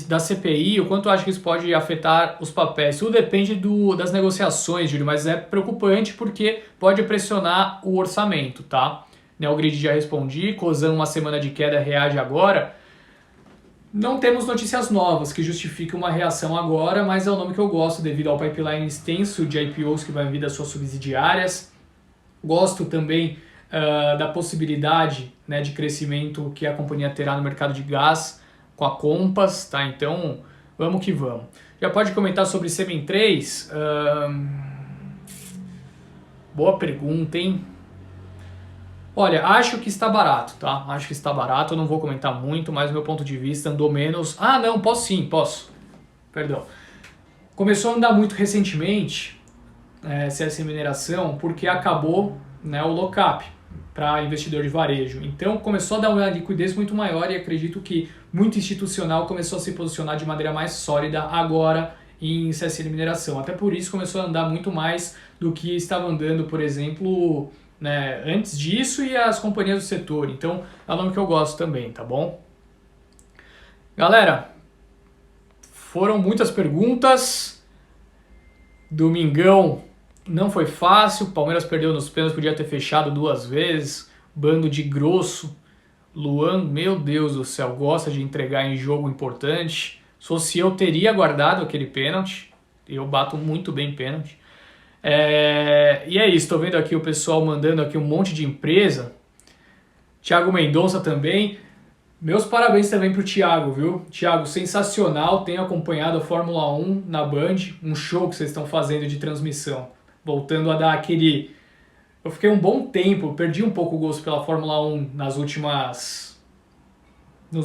da CPI, o quanto acha que isso pode afetar os papéis? Tudo depende das negociações, Júlio, mas é preocupante porque pode pressionar o orçamento, tá? Neogrid já respondi, Cosan uma semana de queda reage agora. Não temos notícias novas que justifiquem uma reação agora, mas é o nome que eu gosto devido ao pipeline extenso de IPOs que vai vir das suas subsidiárias. Gosto também da possibilidade, né, de crescimento que a companhia terá no mercado de gás com a Compass, tá? Então, vamos que vamos. Já pode comentar sobre Semen 3? Boa pergunta, hein? Olha, acho que está barato, tá? Acho que está barato, eu não vou comentar muito, mas do meu ponto de vista andou menos... Ah, não, posso sim, posso. Perdão. Começou a andar muito recentemente, CS Mineração, porque acabou, né, o lock-up para investidor de varejo. Então começou a dar uma liquidez muito maior e acredito que muito institucional começou a se posicionar de maneira mais sólida agora em CSN Mineração. Até por isso começou a andar muito mais do que estava andando, por exemplo, né, antes disso e as companhias do setor. Então é o nome que eu gosto também, tá bom? Galera, foram muitas perguntas. Domingão não foi fácil, Palmeiras perdeu nos pênaltis, podia ter fechado 2 vezes, bando de grosso. Luan, meu Deus do céu, gosta de entregar em jogo importante. Se fosse eu, teria guardado aquele pênalti, eu bato muito bem pênalti. E é isso, estou vendo aqui o pessoal mandando aqui um monte de empresa. Thiago Mendonça também. Meus parabéns também pro Thiago, viu? Thiago, sensacional, tenho acompanhado a Fórmula 1 na Band, um show que vocês estão fazendo de transmissão. Voltando a dar aquele... Eu fiquei um bom tempo, perdi um pouco o gosto pela Fórmula 1 nos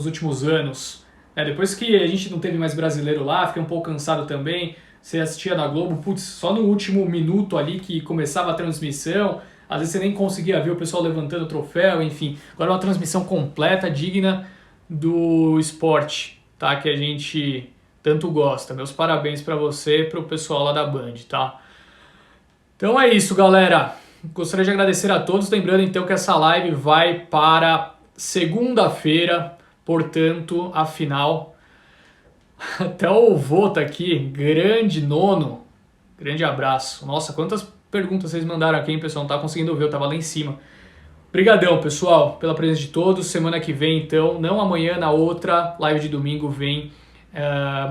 últimos anos. Depois que a gente não teve mais brasileiro lá, fiquei um pouco cansado também. Você assistia na Globo, putz, só no último minuto ali que começava a transmissão, às vezes você nem conseguia ver o pessoal levantando o troféu, enfim. Agora é uma transmissão completa, digna do esporte, tá? Que a gente tanto gosta. Meus parabéns para você e pro pessoal lá da Band, tá? Então é isso, galera. Gostaria de agradecer a todos. Lembrando então que essa live vai para segunda-feira, portanto, a final. Até o vô tá aqui, grande nono. Grande abraço. Nossa, quantas perguntas vocês mandaram aqui, hein, pessoal? Não tá conseguindo ver, eu tava lá em cima. Obrigadão, pessoal, pela presença de todos. Semana que vem, então, não amanhã, na outra live de domingo, vem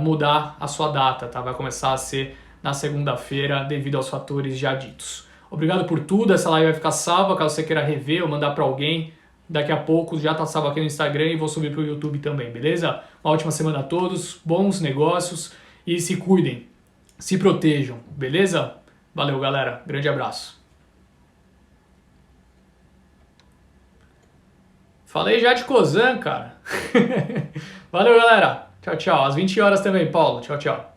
mudar a sua data, tá? Vai começar a ser na segunda-feira, devido aos fatores já ditos. Obrigado por tudo, essa live vai ficar salva, caso você queira rever ou mandar para alguém. Daqui a pouco já tá salvo aqui no Instagram e vou subir pro YouTube também, beleza? Uma ótima semana a todos, bons negócios e se cuidem, se protejam, beleza? Valeu, galera, grande abraço. Falei já de Cosan, cara. Valeu, galera. Tchau, tchau. Às 20 horas também, Paulo. Tchau, tchau.